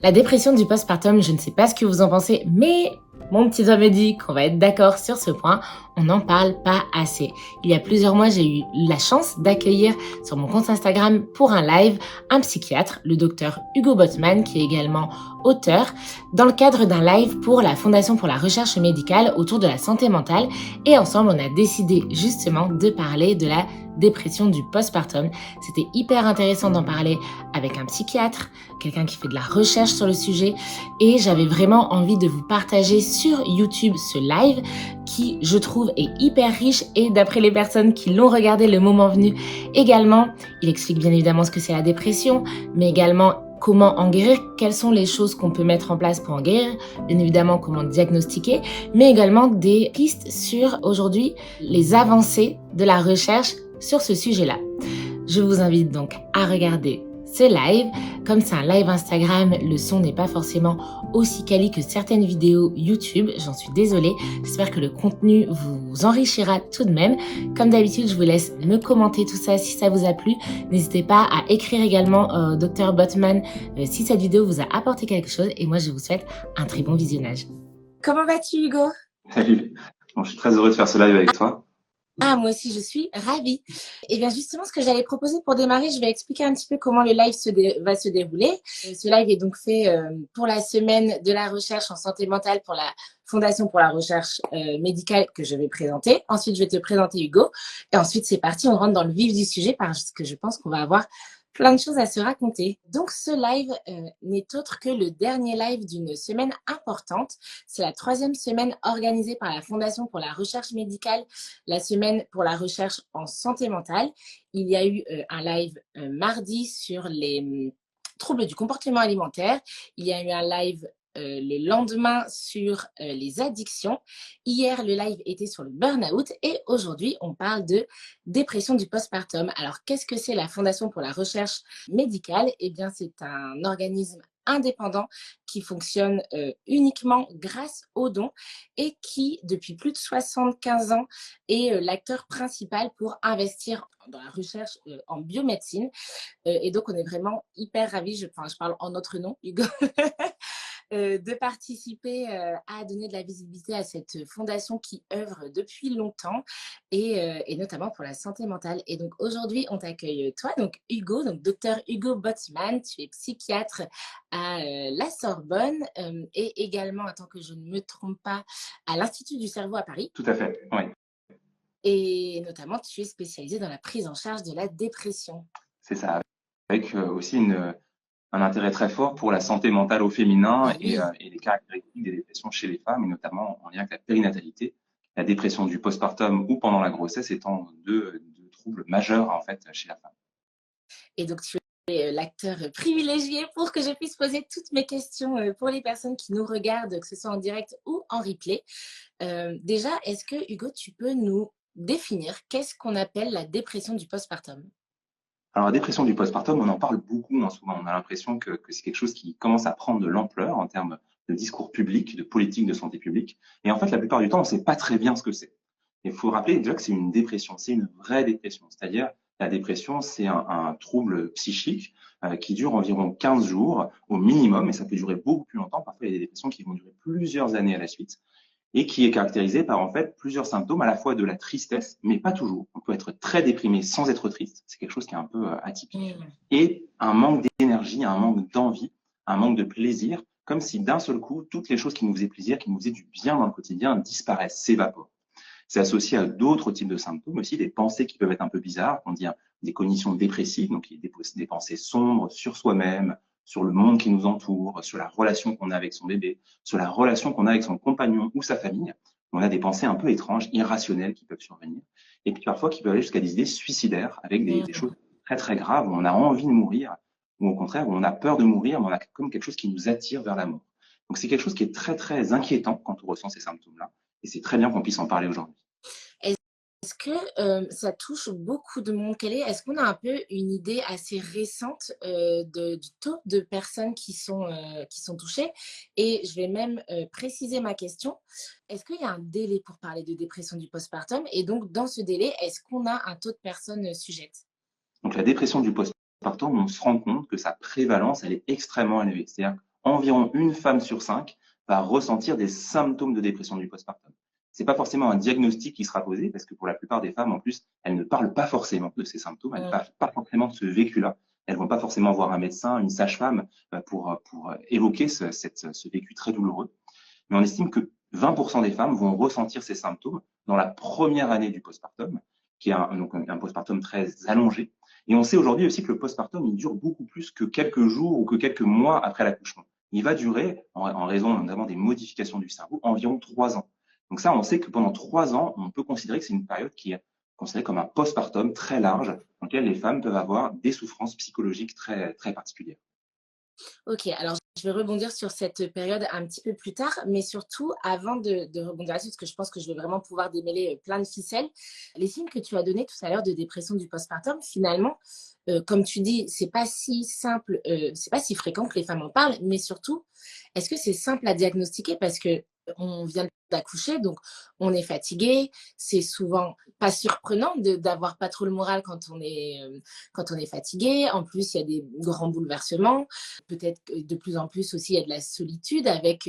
La dépression du postpartum, je ne sais pas ce que vous en pensez, mais mon petit doigt me dit qu'on va être d'accord sur ce point, on n'en parle pas assez. Il y a plusieurs mois, j'ai eu la chance d'accueillir sur mon compte Instagram pour un live un psychiatre, le docteur Hugo Botman, qui est également auteur, dans le cadre d'un live pour la Fondation pour la recherche médicale autour de la santé mentale. Et ensemble, on a décidé justement de parler de la dépression du postpartum. C'était hyper intéressant d'en parler avec un psychiatre, quelqu'un qui fait de la recherche sur le sujet, et j'avais vraiment envie de vous partager sur YouTube ce live qui, je trouve, est hyper riche, et d'après les personnes qui l'ont regardé le moment venu également, il explique bien évidemment ce que c'est la dépression, mais également comment en guérir, quelles sont les choses qu'on peut mettre en place pour en guérir, bien évidemment comment diagnostiquer, mais également des pistes sur aujourd'hui les avancées de la recherche sur ce sujet-là. Je vous invite donc à regarder ce live. Comme c'est un live Instagram, le son n'est pas forcément aussi quali que certaines vidéos YouTube, j'en suis désolée. J'espère que le contenu vous enrichira tout de même. Comme d'habitude, je vous laisse me commenter tout ça si ça vous a plu. N'hésitez pas à écrire également Dr Botman si cette vidéo vous a apporté quelque chose, et moi je vous souhaite un très bon visionnage. Comment vas-tu, Hugo? Salut. Bon, je suis très heureux de faire ce live avec toi. Ah, moi aussi, je suis ravie. Et bien justement, ce que j'allais proposer pour démarrer, je vais expliquer un petit peu comment le live va se dérouler. Ce live est donc fait pour la semaine de la recherche en santé mentale pour la Fondation pour la recherche médicale que je vais présenter. Ensuite, je vais te présenter Hugo. Et ensuite, c'est parti, on rentre dans le vif du sujet parce que je pense qu'on va avoir plein de choses à se raconter. Donc, ce live n'est autre que le dernier live d'une semaine importante. C'est la 3e semaine organisée par la Fondation pour la recherche médicale, la semaine pour la recherche en santé mentale. Il y a eu un live mardi sur les troubles du comportement alimentaire. Il y a eu un live le lendemain sur les addictions. Hier, le live était sur le burn-out, et aujourd'hui, on parle de dépression du postpartum. Alors, qu'est-ce que c'est la Fondation pour la recherche médicale? Eh bien, c'est un organisme indépendant qui fonctionne uniquement grâce aux dons, et qui, depuis plus de 75 ans, est l'acteur principal pour investir dans la recherche en biomédecine. Et donc, on est vraiment hyper ravis, je parle en notre nom, Hugo, de participer à donner de la visibilité à cette fondation qui œuvre depuis longtemps, et notamment pour la santé mentale. Et donc aujourd'hui, on t'accueille toi, donc Hugo, donc docteur Hugo Botman. Tu es psychiatre à la Sorbonne et également, attends que je ne me trompe pas, à l'Institut du cerveau à Paris. Tout à fait, oui. Et notamment, tu es spécialisé dans la prise en charge de la dépression. C'est ça. Avec aussi un intérêt très fort pour la santé mentale au féminin Oui. et les caractéristiques des dépressions chez les femmes, et notamment en lien avec la périnatalité, la dépression du postpartum ou pendant la grossesse étant deux troubles majeurs en fait chez la femme. Et donc, tu es l'acteur privilégié pour que je puisse poser toutes mes questions pour les personnes qui nous regardent, que ce soit en direct ou en replay. Déjà, est-ce que, Hugo, tu peux nous définir qu'est-ce qu'on appelle la dépression du postpartum? Alors la dépression du postpartum, on en parle beaucoup en ce moment. On a l'impression que c'est quelque chose qui commence à prendre de l'ampleur en termes de discours public, de politique de santé publique. Et en fait, la plupart du temps, on ne sait pas très bien ce que c'est. Il faut rappeler déjà que c'est une dépression, c'est une vraie dépression. C'est-à-dire, la dépression, c'est un trouble psychique qui dure environ 15 jours au minimum, et ça peut durer beaucoup plus longtemps. Parfois, il y a des dépressions qui vont durer plusieurs années à la suite, et qui est caractérisé par en fait plusieurs symptômes, à la fois de la tristesse, mais pas toujours. On peut être très déprimé sans être triste, c'est quelque chose qui est un peu atypique, et un manque d'énergie, un manque d'envie, un manque de plaisir, comme si d'un seul coup, toutes les choses qui nous faisaient plaisir, qui nous faisaient du bien dans le quotidien, disparaissent, s'évaporent. C'est associé à d'autres types de symptômes aussi, des pensées qui peuvent être un peu bizarres, on dit des cognitions dépressives, donc des pensées sombres sur soi-même, sur le monde qui nous entoure, sur la relation qu'on a avec son bébé, sur la relation qu'on a avec son compagnon ou sa famille. On a des pensées un peu étranges, irrationnelles qui peuvent survenir, et puis parfois qui peuvent aller jusqu'à des idées suicidaires, avec des choses très très graves, où on a envie de mourir, ou au contraire, où on a peur de mourir, mais on a comme quelque chose qui nous attire vers la mort. Donc c'est quelque chose qui est très très inquiétant quand on ressent ces symptômes-là, et c'est très bien qu'on puisse en parler aujourd'hui. Est-ce que ça touche beaucoup de monde? Est-ce qu'on a un peu une idée assez récente du taux de personnes qui sont touchées? Et je vais même préciser ma question. Est-ce qu'il y a un délai pour parler de dépression du postpartum? Et donc, dans ce délai, est-ce qu'on a un taux de personnes sujettes? Donc la dépression du postpartum, on se rend compte que sa prévalence, elle est extrêmement élevée. C'est-à-dire environ une femme sur 5 va ressentir des symptômes de dépression du postpartum. C'est pas forcément un diagnostic qui sera posé parce que pour la plupart des femmes, en plus, elles ne parlent pas forcément de ces symptômes, elles ne parlent pas forcément de ce vécu-là. Elles vont pas forcément voir un médecin, une sage-femme pour évoquer ce vécu très douloureux. Mais on estime que 20% des femmes vont ressentir ces symptômes dans la première année du postpartum, qui est donc un postpartum très allongé. Et on sait aujourd'hui aussi que le postpartum, il dure beaucoup plus que quelques jours ou que quelques mois après l'accouchement. Il va durer, en raison notamment des modifications du cerveau, environ 3 ans. Donc ça, on sait que pendant 3 ans, on peut considérer que c'est une période qui est considérée comme un postpartum très large, dans lequel les femmes peuvent avoir des souffrances psychologiques très, très particulières. Ok, alors je vais rebondir sur cette période un petit peu plus tard, mais surtout avant de rebondir là-dessus, parce que je pense que je vais vraiment pouvoir démêler plein de ficelles. Les signes que tu as donnés tout à l'heure de dépression du postpartum, finalement, comme tu dis, c'est pas si simple, c'est pas si fréquent que les femmes en parlent, mais surtout, est-ce que c'est simple à diagnostiquer parce que on vient d'accoucher, donc on est fatigué, c'est souvent pas surprenant d'avoir pas trop le moral quand on est fatigué. En plus, il y a des grands bouleversements. Peut-être que de plus en plus aussi, il y a de la solitude avec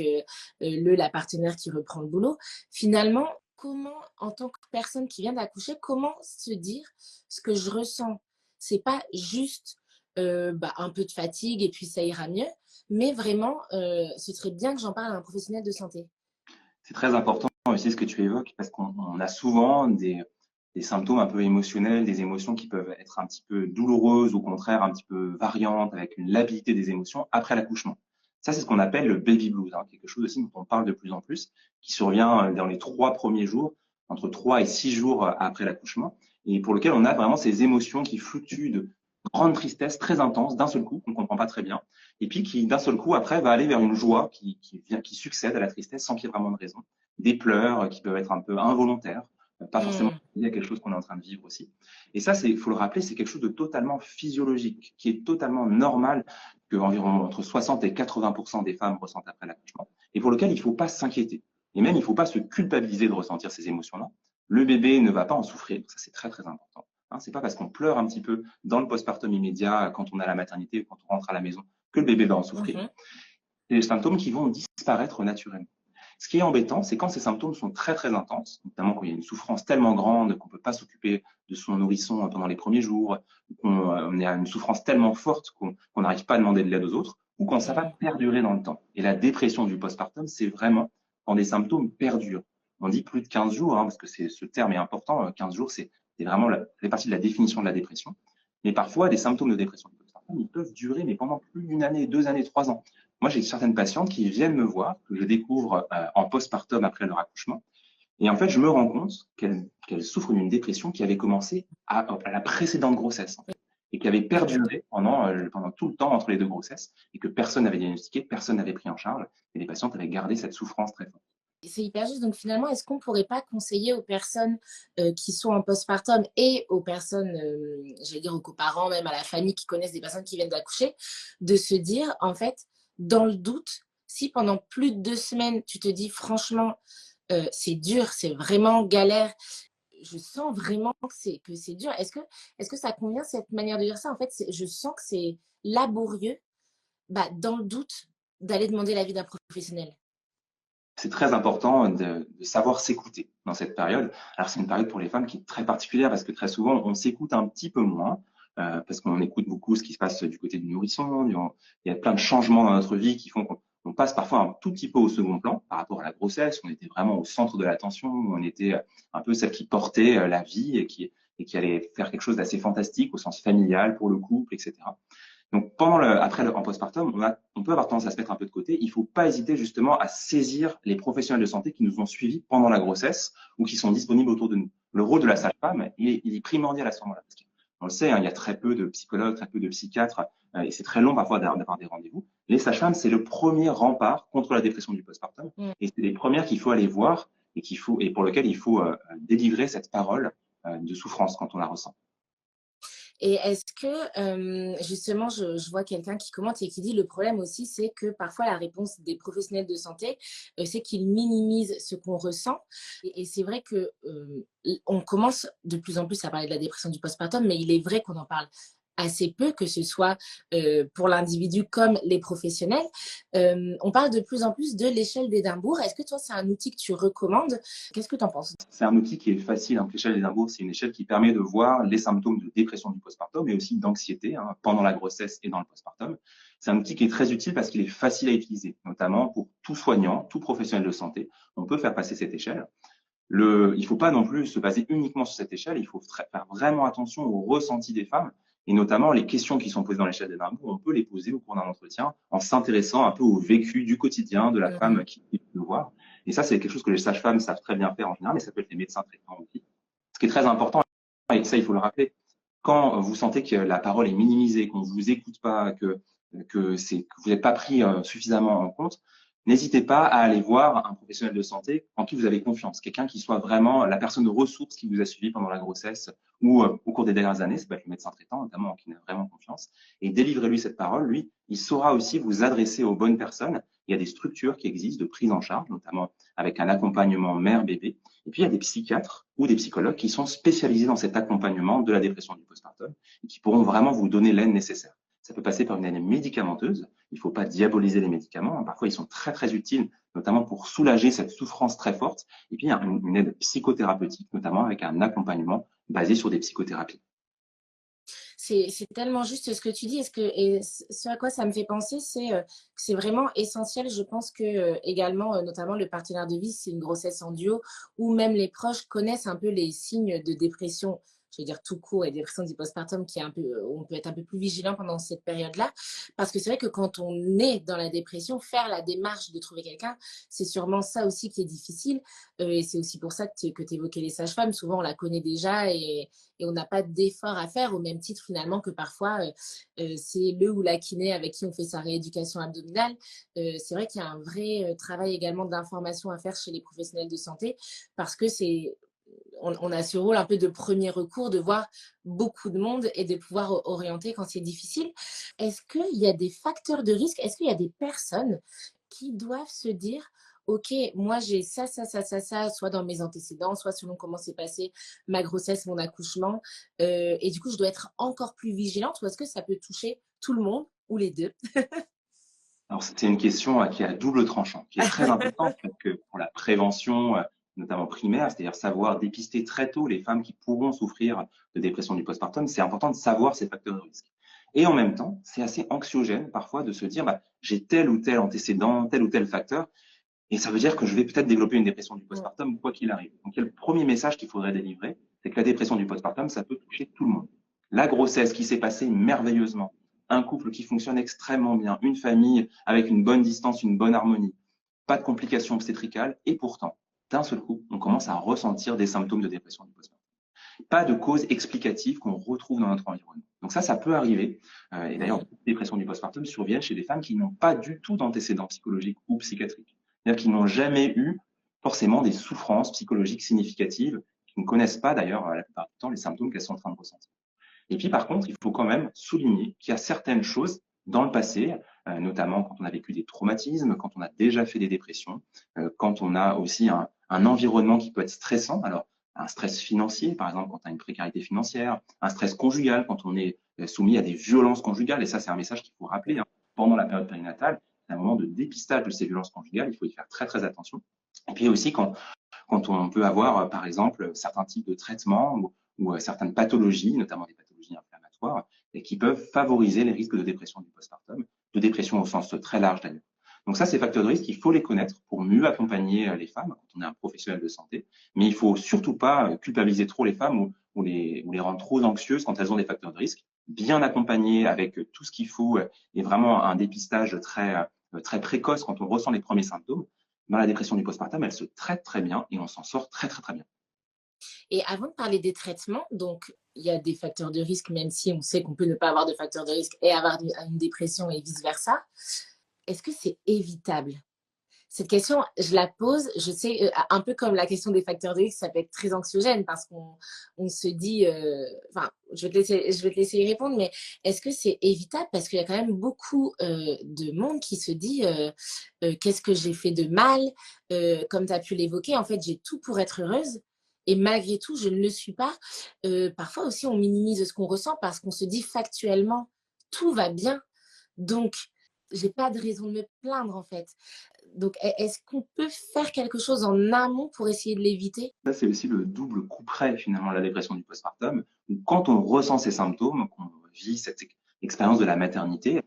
la partenaire qui reprend le boulot. Finalement, comment, en tant que personne qui vient d'accoucher, comment se dire ce que je ressens? C'est pas juste un peu de fatigue et puis ça ira mieux, mais vraiment, ce serait bien que j'en parle à un professionnel de santé. C'est très important aussi ce que tu évoques parce qu'on a souvent des symptômes un peu émotionnels, des émotions qui peuvent être un petit peu douloureuses, au contraire un petit peu variantes, avec une labilité des émotions après l'accouchement. Ça, c'est ce qu'on appelle le baby blues, hein, quelque chose aussi dont on parle de plus en plus, qui survient dans les 3 premiers jours, entre 3 et 6 jours après l'accouchement, et pour lequel on a vraiment ces émotions qui fluctuent de grande tristesse très intense d'un seul coup, qu'on ne comprend pas très bien, et puis qui d'un seul coup après va aller vers une joie qui succède à la tristesse sans qu'il y ait vraiment de raison. Des pleurs qui peuvent être un peu involontaires, pas forcément Mmh. liés à quelque chose qu'on est en train de vivre aussi. Et ça, il faut le rappeler, c'est quelque chose de totalement physiologique, qui est totalement normal, que environ entre 60 et 80% des femmes ressentent après l'accouchement, et pour lequel il ne faut pas s'inquiéter. Et même, il ne faut pas se culpabiliser de ressentir ces émotions-là. Le bébé ne va pas en souffrir, ça c'est très très important. Hein, c'est pas parce qu'on pleure un petit peu dans le postpartum immédiat, quand on est à la maternité ou quand on rentre à la maison, que le bébé va en souffrir. Mmh. C'est des symptômes qui vont disparaître naturellement. Ce qui est embêtant, c'est quand ces symptômes sont très très intenses, notamment quand il y a une souffrance tellement grande qu'on ne peut pas s'occuper de son nourrisson pendant les premiers jours, qu'on est à une souffrance tellement forte qu'on n'arrive pas à demander de l'aide aux autres, ou quand ça va Mmh. perdurer dans le temps. Et la dépression du postpartum, c'est vraiment quand des symptômes perdurent. On dit plus de 15 jours, hein, parce que ce terme est important. 15 jours, c'est vraiment fait partie de la définition de la dépression. Mais parfois, des symptômes de dépression du postpartum, ils peuvent durer, mais pendant plus d'une année, 2 années, 3 ans. Moi, j'ai certaines patientes qui viennent me voir, que je découvre en postpartum après leur accouchement. Et en fait, je me rends compte qu'elles souffrent d'une dépression qui avait commencé à la précédente grossesse, en fait, et qui avait perduré pendant tout le temps entre les 2 grossesses, et que personne n'avait diagnostiqué, personne n'avait pris en charge, et les patientes avaient gardé cette souffrance très forte. C'est hyper juste. Donc finalement, est-ce qu'on pourrait pas conseiller aux personnes qui sont en postpartum et aux personnes, j'allais dire aux coparents, même à la famille qui connaissent des personnes qui viennent d'accoucher, de se dire, en fait, dans le doute, si pendant plus de 2 semaines, tu te dis franchement, c'est dur, c'est vraiment galère, je sens vraiment que c'est dur. Est-ce que ça convient cette manière de dire ça? En fait, je sens que c'est laborieux, dans le doute, d'aller demander l'avis d'un professionnel. C'est très important de savoir s'écouter dans cette période. Alors, c'est une période pour les femmes qui est très particulière parce que très souvent, on s'écoute un petit peu moins parce qu'on écoute beaucoup ce qui se passe du côté du nourrisson. Il y a plein de changements dans notre vie qui font qu'on passe parfois un tout petit peu au second plan par rapport à la grossesse. On était vraiment au centre de l'attention. On était un peu celle qui portait la vie et qui allait faire quelque chose d'assez fantastique au sens familial pour le couple, etc. Donc, en postpartum, on peut avoir tendance à se mettre un peu de côté. Il ne faut pas hésiter justement à saisir les professionnels de santé qui nous ont suivis pendant la grossesse ou qui sont disponibles autour de nous. Le rôle de la sage-femme, il est primordial à ce moment-là. Parce qu'on le sait, hein, il y a très peu de psychologues, très peu de psychiatres, et c'est très long parfois d'avoir des rendez-vous. Les sages-femmes, c'est le premier rempart contre la dépression du postpartum, Mm. et c'est les premières qu'il faut aller voir et pour lesquelles il faut délivrer cette parole de souffrance quand on la ressent. Et est-ce que, justement, je vois quelqu'un qui commente et qui dit le problème aussi, c'est que parfois la réponse des professionnels de santé, c'est qu'ils minimisent ce qu'on ressent. Et c'est vrai que on commence de plus en plus à parler de la dépression du postpartum, mais il est vrai qu'on en parle assez peu, que ce soit pour l'individu comme les professionnels. On parle de plus en plus de l'échelle d'Édimbourg. Est-ce que toi, c'est un outil que tu recommandes? Qu'est-ce que tu en penses? C'est un outil qui est facile. Donc, l'échelle d'Édimbourg, c'est une échelle qui permet de voir les symptômes de dépression du postpartum et aussi d'anxiété pendant la grossesse et dans le postpartum. C'est un outil qui est très utile parce qu'il est facile à utiliser, notamment pour tout soignant, tout professionnel de santé. On peut faire passer cette échelle. Il ne faut pas non plus se baser uniquement sur cette échelle. Il faut faire vraiment attention au ressenti des femmes et notamment les questions qui sont posées dans l'échelle d'Édimbourg. On peut les poser au cours d'un entretien en s'intéressant un peu au vécu du quotidien de la femme qui veut le voir. Et ça, c'est quelque chose que les sages-femmes savent très bien faire en général, mais ça peut être les médecins traitants aussi. Ce qui est très important, et ça, il faut le rappeler, quand vous sentez que la parole est minimisée, qu'on ne vous écoute pas, que vous n'êtes pas pris suffisamment en compte, n'hésitez pas à aller voir un professionnel de santé en qui vous avez confiance, quelqu'un qui soit vraiment la personne de ressources qui vous a suivi pendant la grossesse ou au cours des dernières années, ça peut être le médecin traitant notamment, en qui il a vraiment confiance, et délivrez-lui cette parole. Lui, il saura aussi vous adresser aux bonnes personnes. Il y a des structures qui existent de prise en charge, notamment avec un accompagnement mère-bébé. Et puis, il y a des psychiatres ou des psychologues qui sont spécialisés dans cet accompagnement de la dépression du postpartum et qui pourront vraiment vous donner l'aide nécessaire. Ça peut passer par une aide médicamenteuse. Il ne faut pas diaboliser les médicaments. Parfois, ils sont très, très utiles, notamment pour soulager cette souffrance très forte. Et puis, il y a une aide psychothérapeutique, notamment avec un accompagnement basé sur des psychothérapies. C'est tellement juste ce que tu dis. Et ce à quoi ça me fait penser, c'est que c'est vraiment essentiel. Je pense que également, notamment le partenaire de vie, c'est une grossesse en duo, ou même les proches connaissent un peu les signes de dépression, je veux dire tout court, et dépression du postpartum, qui est un peu, on peut être un peu plus vigilant pendant cette période-là. Parce que c'est vrai que quand on est dans la dépression, faire la démarche de trouver quelqu'un, c'est sûrement ça aussi qui est difficile. Et c'est aussi pour ça que tu évoquais les sages-femmes. Souvent, on la connaît déjà et on n'a pas d'effort à faire, au même titre finalement que parfois c'est le ou la kiné avec qui on fait sa rééducation abdominale. C'est vrai qu'il y a un vrai travail également d'information à faire chez les professionnels de santé, parce que on a ce rôle un peu de premier recours, de voir beaucoup de monde et de pouvoir orienter quand c'est difficile. Est-ce qu'il y a des facteurs de risque? Est-ce qu'il y a des personnes qui doivent se dire: OK, moi j'ai ça, ça, ça, ça, ça, soit dans mes antécédents, soit selon comment s'est passé ma grossesse, mon accouchement, et du coup je dois être encore plus vigilante, ou est-ce que ça peut toucher tout le monde ou les deux? Alors, c'est une question qui est à double tranchant, qui est très importante parce que pour la prévention, notamment primaire, c'est-à-dire savoir dépister très tôt les femmes qui pourront souffrir de dépression du postpartum, c'est important de savoir ces facteurs de risque. Et en même temps, c'est assez anxiogène parfois de se dire, bah, j'ai tel ou tel antécédent, tel ou tel facteur, et ça veut dire que je vais peut-être développer une dépression du postpartum, quoi qu'il arrive. Donc, il y a le premier message qu'il faudrait délivrer, c'est que la dépression du postpartum, ça peut toucher tout le monde. La grossesse qui s'est passée merveilleusement, un couple qui fonctionne extrêmement bien, une famille avec une bonne distance, une bonne harmonie, pas de complications obstétricales, et pourtant, d'un seul coup, on commence à ressentir des symptômes de dépression du postpartum. Pas de cause explicative qu'on retrouve dans notre environnement. Donc ça peut arriver. Et d'ailleurs, les dépressions du postpartum surviennent chez des femmes qui n'ont pas du tout d'antécédents psychologiques ou psychiatriques. C'est-à-dire qu'ils n'ont jamais eu forcément des souffrances psychologiques significatives, qui ne connaissent pas d'ailleurs la plupart du temps les symptômes qu'elles sont en train de ressentir. Et puis par contre, il faut quand même souligner qu'il y a certaines choses dans le passé, notamment quand on a vécu des traumatismes, quand on a déjà fait des dépressions, quand on a aussi un environnement qui peut être stressant. Alors, un stress financier, par exemple, quand on a une précarité financière, un stress conjugal, quand on est soumis à des violences conjugales. Et ça, c'est un message qu'il faut rappeler pendant la période périnatale. C'est un moment de dépistage de ces violences conjugales. Il faut y faire très, très attention. Et puis aussi, quand on peut avoir, par exemple, certains types de traitements ou certaines pathologies, notamment des pathologies inflammatoires, et qui peuvent favoriser les risques de dépression du postpartum, de dépression au sens très large d'ailleurs. Donc ça, ces facteurs de risque, il faut les connaître pour mieux accompagner les femmes quand on est un professionnel de santé, mais il faut surtout pas culpabiliser trop les femmes ou les rendre trop anxieuses quand elles ont des facteurs de risque. Bien accompagner avec tout ce qu'il faut et vraiment un dépistage très précoce quand on ressent les premiers symptômes. Dans la dépression du postpartum, elle se traite très bien et on s'en sort très, très, très bien. Et avant de parler des traitements, donc il y a des facteurs de risque, même si on sait qu'on peut ne pas avoir de facteurs de risque et avoir une dépression et vice-versa. Est-ce que c'est évitable? Cette question, je la pose, je sais, un peu comme la question des facteurs de risque, ça peut être très anxiogène parce qu'on se dit, enfin, je vais te laisser y répondre, mais est-ce que c'est évitable? Parce qu'il y a quand même beaucoup de monde qui se dit, qu'est-ce que j'ai fait de mal? Comme tu as pu l'évoquer, en fait, j'ai tout pour être heureuse. Et malgré tout, je ne le suis pas. Parfois aussi, on minimise ce qu'on ressent parce qu'on se dit factuellement, tout va bien. Donc, j'ai pas de raison de me plaindre, en fait. Donc, est-ce qu'on peut faire quelque chose en amont pour essayer de l'éviter? Ça, c'est aussi le double couperet finalement de la dépression du postpartum. Où quand on ressent ces symptômes, qu'on vit cette expérience de la maternité,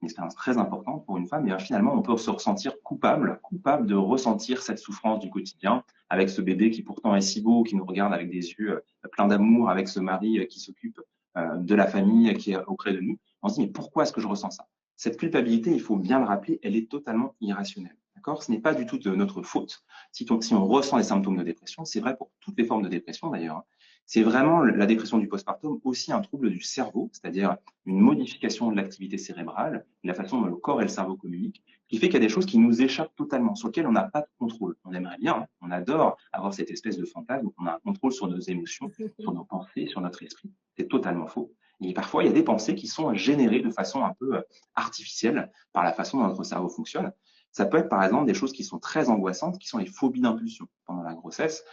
une expérience très importante pour une femme, et bien finalement, on peut se ressentir coupable de ressentir cette souffrance du quotidien avec ce bébé qui pourtant est si beau, qui nous regarde avec des yeux pleins d'amour, avec ce mari qui s'occupe de la famille qui est auprès de nous. On se dit, mais pourquoi est-ce que je ressens ça? Cette culpabilité, il faut bien le rappeler, elle est totalement irrationnelle. D'accord? Ce n'est pas du tout de notre faute. Si on ressent les symptômes de dépression, c'est vrai pour toutes les formes de dépression d'ailleurs, hein. C'est vraiment la dépression du postpartum aussi un trouble du cerveau, c'est-à-dire une modification de l'activité cérébrale, la façon dont le corps et le cerveau communiquent, qui fait qu'il y a des choses qui nous échappent totalement, sur lesquelles on n'a pas de contrôle. On aimerait bien, hein, on adore avoir cette espèce de fantasme où on a un contrôle sur nos émotions, sur nos pensées, sur notre esprit. C'est totalement faux. Et parfois, il y a des pensées qui sont générées de façon un peu artificielle par la façon dont notre cerveau fonctionne. Ça peut être par exemple des choses qui sont très angoissantes, qui sont les phobies d'impulsion pendant la grossesse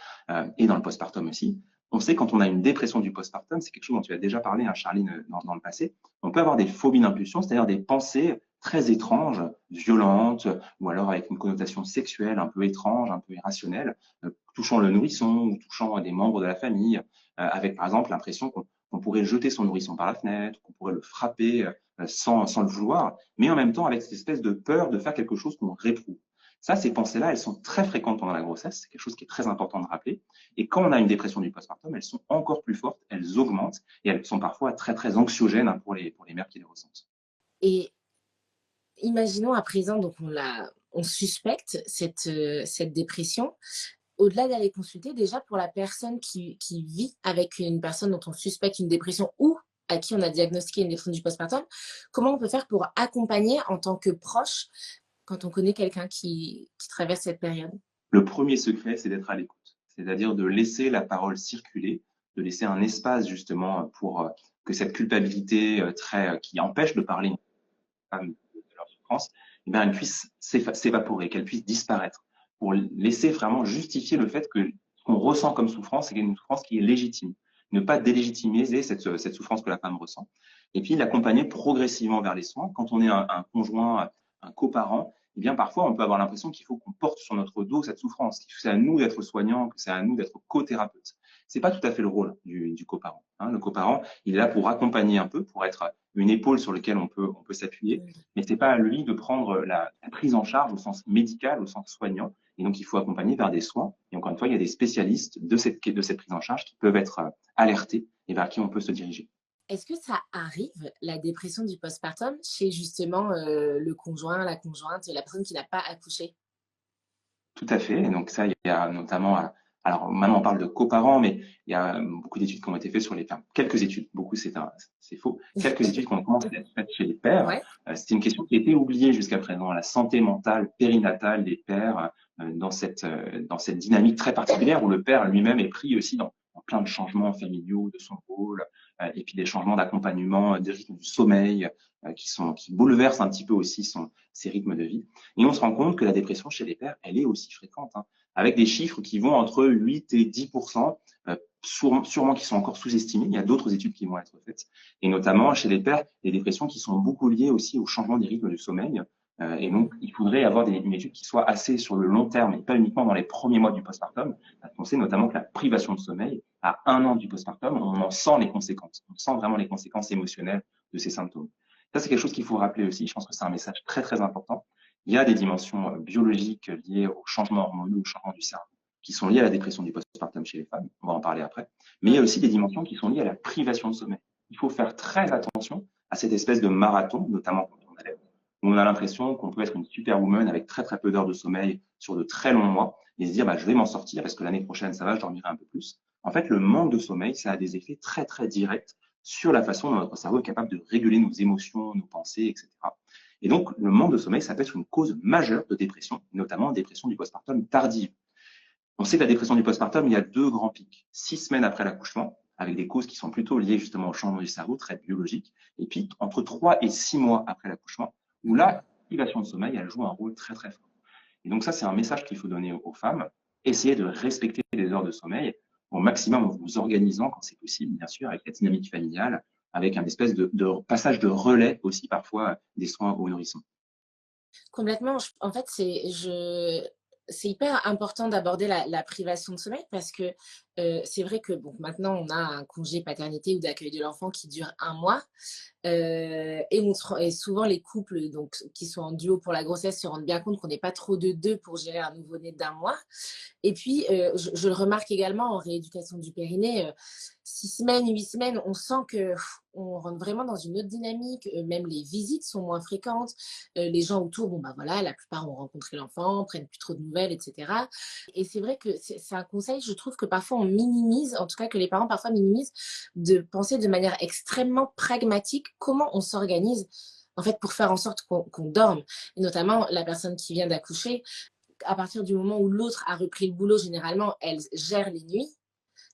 et dans le postpartum aussi. On sait quand on a une dépression du postpartum, c'est quelque chose dont tu as déjà parlé, hein, Charline, dans le passé. On peut avoir des phobies d'impulsion, c'est-à-dire des pensées très étranges, violentes, ou alors avec une connotation sexuelle un peu étrange, un peu irrationnelle, touchant le nourrisson ou touchant des membres de la famille, avec par exemple l'impression qu'on pourrait jeter son nourrisson par la fenêtre, qu'on pourrait le frapper sans le vouloir, mais en même temps avec cette espèce de peur de faire quelque chose qu'on réprouve. Ça, ces pensées-là, elles sont très fréquentes pendant la grossesse, c'est quelque chose qui est très important de rappeler. Et quand on a une dépression du postpartum, elles sont encore plus fortes, elles augmentent et elles sont parfois très, très anxiogènes hein, pour les mères qui les ressentent. Et imaginons à présent, donc on suspecte cette dépression. Au-delà d'aller consulter, déjà pour la personne qui vit avec une personne dont on suspecte une dépression ou à qui on a diagnostiqué une dépression du postpartum, comment on peut faire pour accompagner en tant que proche quand on connaît quelqu'un qui traverse cette période? Le premier secret, c'est d'être à l'écoute, c'est-à-dire de laisser la parole circuler, de laisser un espace justement pour que cette culpabilité qui empêche de parler femmes de leur souffrance, eh bien, elle puisse s'évaporer, qu'elle puisse disparaître, pour laisser vraiment justifier le fait que ce qu'on ressent comme souffrance, c'est une souffrance qui est légitime. Ne pas délégitimiser cette souffrance que la femme ressent. Et puis, l'accompagner progressivement vers les soins. Quand on est un conjoint, un coparent, eh bien, parfois, on peut avoir l'impression qu'il faut qu'on porte sur notre dos cette souffrance, que c'est à nous d'être soignant, que c'est à nous d'être co-thérapeute. C'est pas tout à fait le rôle du coparent, hein. Le coparent, il est là pour accompagner un peu, pour être une épaule sur laquelle on peut s'appuyer, mais c'est pas à lui de prendre la prise en charge au sens médical, au sens soignant. Et donc, il faut accompagner vers des soins. Et encore une fois, il y a des spécialistes de cette prise en charge qui peuvent être alertés et vers qui on peut se diriger. Est-ce que ça arrive, la dépression du postpartum, chez justement le conjoint, la conjointe, la personne qui n'a pas accouché? Tout à fait. Et donc ça, il y a notamment, alors maintenant on parle de coparents, mais il y a beaucoup d'études qui ont été faites sur les pères. Quelques études, beaucoup c'est faux. Quelques études qui ont commencé à être faites chez les pères. Ouais. C'était une question qui a été oubliée jusqu'à présent, la santé mentale périnatale des pères dans cette dynamique très particulière où le père lui-même est pris aussi dans plein de changements familiaux de son rôle, et puis des changements d'accompagnement, des rythmes du sommeil qui bouleversent un petit peu aussi ses rythmes de vie. Et on se rend compte que la dépression chez les pères, elle est aussi fréquente, hein, avec des chiffres qui vont entre 8 et 10%, sûrement qui sont encore sous-estimés. Il y a d'autres études qui vont être faites. Et notamment chez les pères, des dépressions qui sont beaucoup liées aussi au changement des rythmes du sommeil. Et donc, il faudrait avoir une étude qui soit assez sur le long terme et pas uniquement dans les premiers mois du postpartum. Parce qu'on sait notamment que la privation de sommeil, à 1 an du postpartum, on en sent les conséquences. On sent vraiment les conséquences émotionnelles de ces symptômes. Ça, c'est quelque chose qu'il faut rappeler aussi. Je pense que c'est un message très, très important. Il y a des dimensions biologiques liées aux changements hormonaux, au changement du cerveau, qui sont liées à la dépression du postpartum chez les femmes. On va en parler après. Mais il y a aussi des dimensions qui sont liées à la privation de sommeil. Il faut faire très attention à cette espèce de marathon, notamment quand on allait, où on a l'impression qu'on peut être une superwoman avec très, très peu d'heures de sommeil sur de très longs mois et se dire, bah, je vais m'en sortir parce que l'année prochaine, ça va, je dormirai un peu plus. En fait, le manque de sommeil, ça a des effets très, très directs sur la façon dont notre cerveau est capable de réguler nos émotions, nos pensées, etc. Et donc, le manque de sommeil, ça peut être une cause majeure de dépression, notamment dépression du postpartum tardive. On sait que la dépression du postpartum, il y a 2 grands pics. 6 semaines après l'accouchement, avec des causes qui sont plutôt liées justement au changement du cerveau, très biologique. Et puis, entre 3 et 6 mois après l'accouchement, où là, la privation de sommeil, elle joue un rôle très, très fort. Et donc ça, c'est un message qu'il faut donner aux femmes. Essayer de respecter les heures de sommeil. au maximum en vous organisant quand c'est possible, bien sûr, avec la dynamique familiale, avec un espèce de passage de relais aussi parfois des soins aux nourrissons. Complètement. En fait, c'est hyper important d'aborder la privation de sommeil parce que c'est vrai que bon, maintenant, on a un congé paternité ou d'accueil de l'enfant qui dure 1 mois. Et souvent, les couples donc, qui sont en duo pour la grossesse se rendent bien compte qu'on n'est pas trop de deux pour gérer un nouveau-né d'1 mois. Et puis, je le remarque également en rééducation du périnée, 6 semaines, 8 semaines, on sent que on rentre vraiment dans une autre dynamique. Même les visites sont moins fréquentes. Les gens autour, bon, bah voilà, la plupart ont rencontré l'enfant, prennent plus trop de nouvelles, etc. Et c'est vrai que c'est un conseil, je trouve que parfois on minimise, en tout cas que les parents parfois minimisent, de penser de manière extrêmement pragmatique comment on s'organise en fait pour faire en sorte qu'on dorme. Et notamment la personne qui vient d'accoucher, à partir du moment où l'autre a repris le boulot, généralement, elle gère les nuits,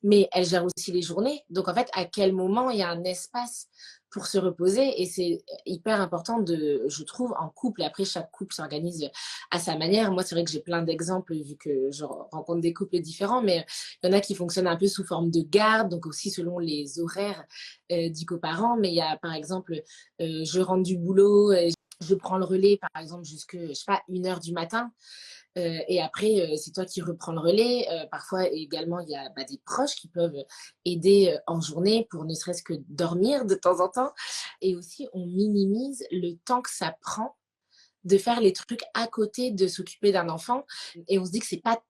mais elle gère aussi les journées. Donc, en fait, à quel moment il y a un espace pour se reposer? Et c'est hyper important je trouve, en couple. Et après, chaque couple s'organise à sa manière. Moi, c'est vrai que j'ai plein d'exemples vu que je rencontre des couples différents, mais il y en a qui fonctionnent un peu sous forme de garde, donc aussi selon les horaires du coparent. Mais il y a, par exemple, je rentre du boulot, je prends le relais, par exemple, jusque, je sais pas, 1 heure du matin. Et après, c'est toi qui reprends le relais. Parfois également, il y a des proches qui peuvent aider en journée pour ne serait-ce que dormir de temps en temps. Et aussi, on minimise le temps que ça prend de faire les trucs à côté de s'occuper d'un enfant. Et on se dit que c'est pas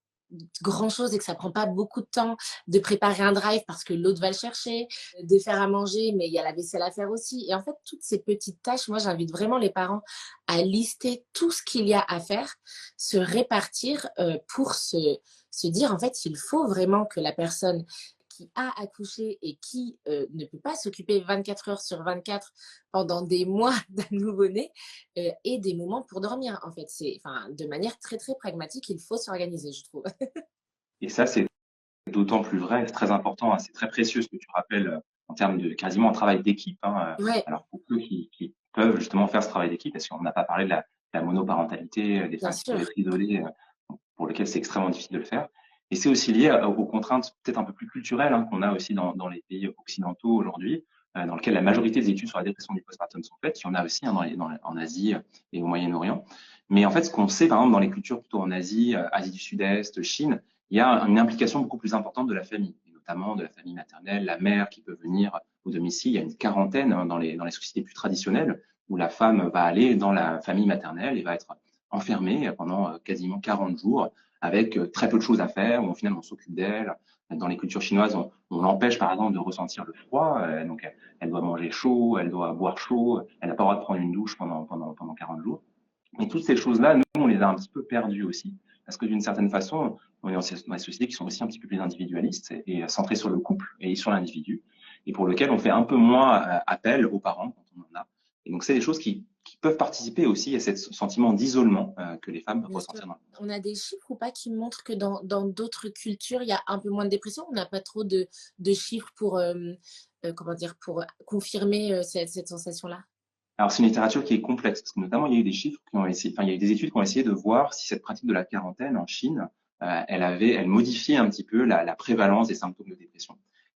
grand chose et que ça prend pas beaucoup de temps de préparer un drive parce que l'autre va le chercher, de faire à manger, mais il y a la vaisselle à faire aussi. Et en fait, toutes ces petites tâches, moi, j'invite vraiment les parents à lister tout ce qu'il y a à faire, se répartir pour se dire, en fait, il faut vraiment que la personne qui a accouché et qui ne peut pas s'occuper 24 heures sur 24 pendant des mois d'un nouveau-né ait des moments pour dormir. En fait, enfin, de manière très, très pragmatique, il faut s'organiser, je trouve. Et ça, c'est d'autant plus vrai, c'est très important, hein, c'est très précieux ce que tu rappelles en termes de quasiment un travail d'équipe. Hein, Ouais, alors pour ceux qui peuvent justement faire ce travail d'équipe, parce qu'on n'a pas parlé de la monoparentalité, des bien femmes qui peuvent sûr. être isolées, pour lesquelles c'est extrêmement difficile de le faire. Et c'est aussi lié aux contraintes peut-être un peu plus culturelles hein, qu'on a aussi dans les pays occidentaux aujourd'hui, dans lesquels la majorité des études sur la dépression du postpartum sont faites. Il y en a aussi hein, en Asie et au Moyen-Orient. Mais en fait, ce qu'on sait, par exemple, dans les cultures plutôt en Asie, Asie du Sud-Est, Chine, il y a une implication beaucoup plus importante de la famille, et notamment de la famille maternelle, la mère qui peut venir au domicile. Il y a une quarantaine hein, dans les sociétés plus traditionnelles où la femme va aller dans la famille maternelle et va être enfermée pendant quasiment 40 jours avec très peu de choses à faire, où finalement on s'occupe d'elle. Dans les cultures chinoises, on l'empêche par exemple de ressentir le froid, donc elle doit manger chaud, elle doit boire chaud, elle n'a pas le droit de prendre une douche pendant 40 jours. Et toutes ces choses-là, nous, on les a un petit peu perdues aussi. Parce que d'une certaine façon, on est dans des sociétés qui sont aussi un petit peu plus individualistes et centrées sur le couple et sur l'individu, et pour lequel on fait un peu moins appel aux parents quand on en a. Et donc, c'est des choses qui peuvent participer aussi à ce sentiment d'isolement que les femmes peuvent Bien sûr. ressentir dans le On a des chiffres ou pas qui montrent que dans d'autres cultures, il y a un peu moins de dépression? On n'a pas trop de chiffres pour, comment dire, pour confirmer cette sensation-là? Alors, c'est une littérature qui est complexe, parce que notamment, il y a eu des chiffres qui ont essayé, enfin, il y a eu des études qui ont essayé de voir si cette pratique de la quarantaine en Chine, elle modifiait un petit peu la prévalence des symptômes de dépression.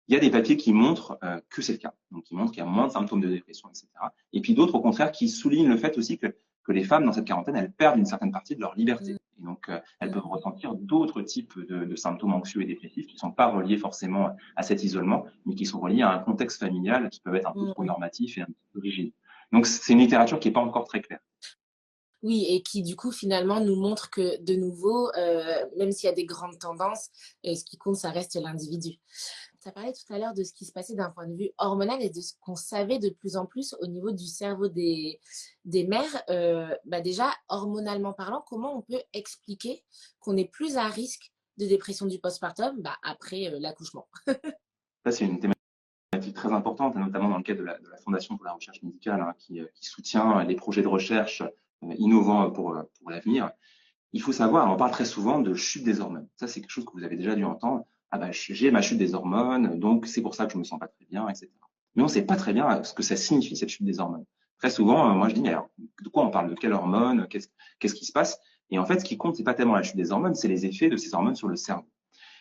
Il y a des papiers qui montrent que c'est le cas, donc qui montrent qu'il y a moins de symptômes de dépression, etc. Et puis d'autres, au contraire, qui soulignent le fait aussi que les femmes, dans cette quarantaine, elles perdent une certaine partie de leur Mmh, liberté. Et donc, elles peuvent mmh, ressentir d'autres types de symptômes anxieux et dépressifs qui ne sont pas reliés forcément à cet isolement, mais qui sont reliés à un contexte familial qui peut être un peu mmh, trop mmh. normatif et un petit peu rigide. Donc, c'est une littérature qui n'est pas encore très claire. Oui, et qui du coup finalement nous montre que de nouveau, même s'il y a des grandes tendances, ce qui compte, ça reste l'individu. Tu as parlé tout à l'heure de ce qui se passait d'un point de vue hormonal et de ce qu'on savait de plus en plus au niveau du cerveau des mères. Déjà, hormonalement parlant, comment on peut expliquer qu'on est plus à risque de dépression du postpartum après l'accouchement? Ça, c'est une thématique très importante, notamment dans le cadre de la Fondation pour la recherche médicale, hein, qui soutient les projets de recherche innovants pour l'avenir. Il faut savoir, on parle très souvent de chute des hormones. Ça, c'est quelque chose que vous avez déjà dû entendre. Ah ben, j'ai ma chute des hormones, donc c'est pour ça que je me sens pas très bien, etc. Mais on ne sait pas très bien ce que ça signifie, cette chute des hormones. Très souvent, moi, je dis, mais alors, de quoi on parle? De quelle hormone? Qu'est-ce qui se passe? Et en fait, ce qui compte, c'est pas tellement la chute des hormones, c'est les effets de ces hormones sur le cerveau.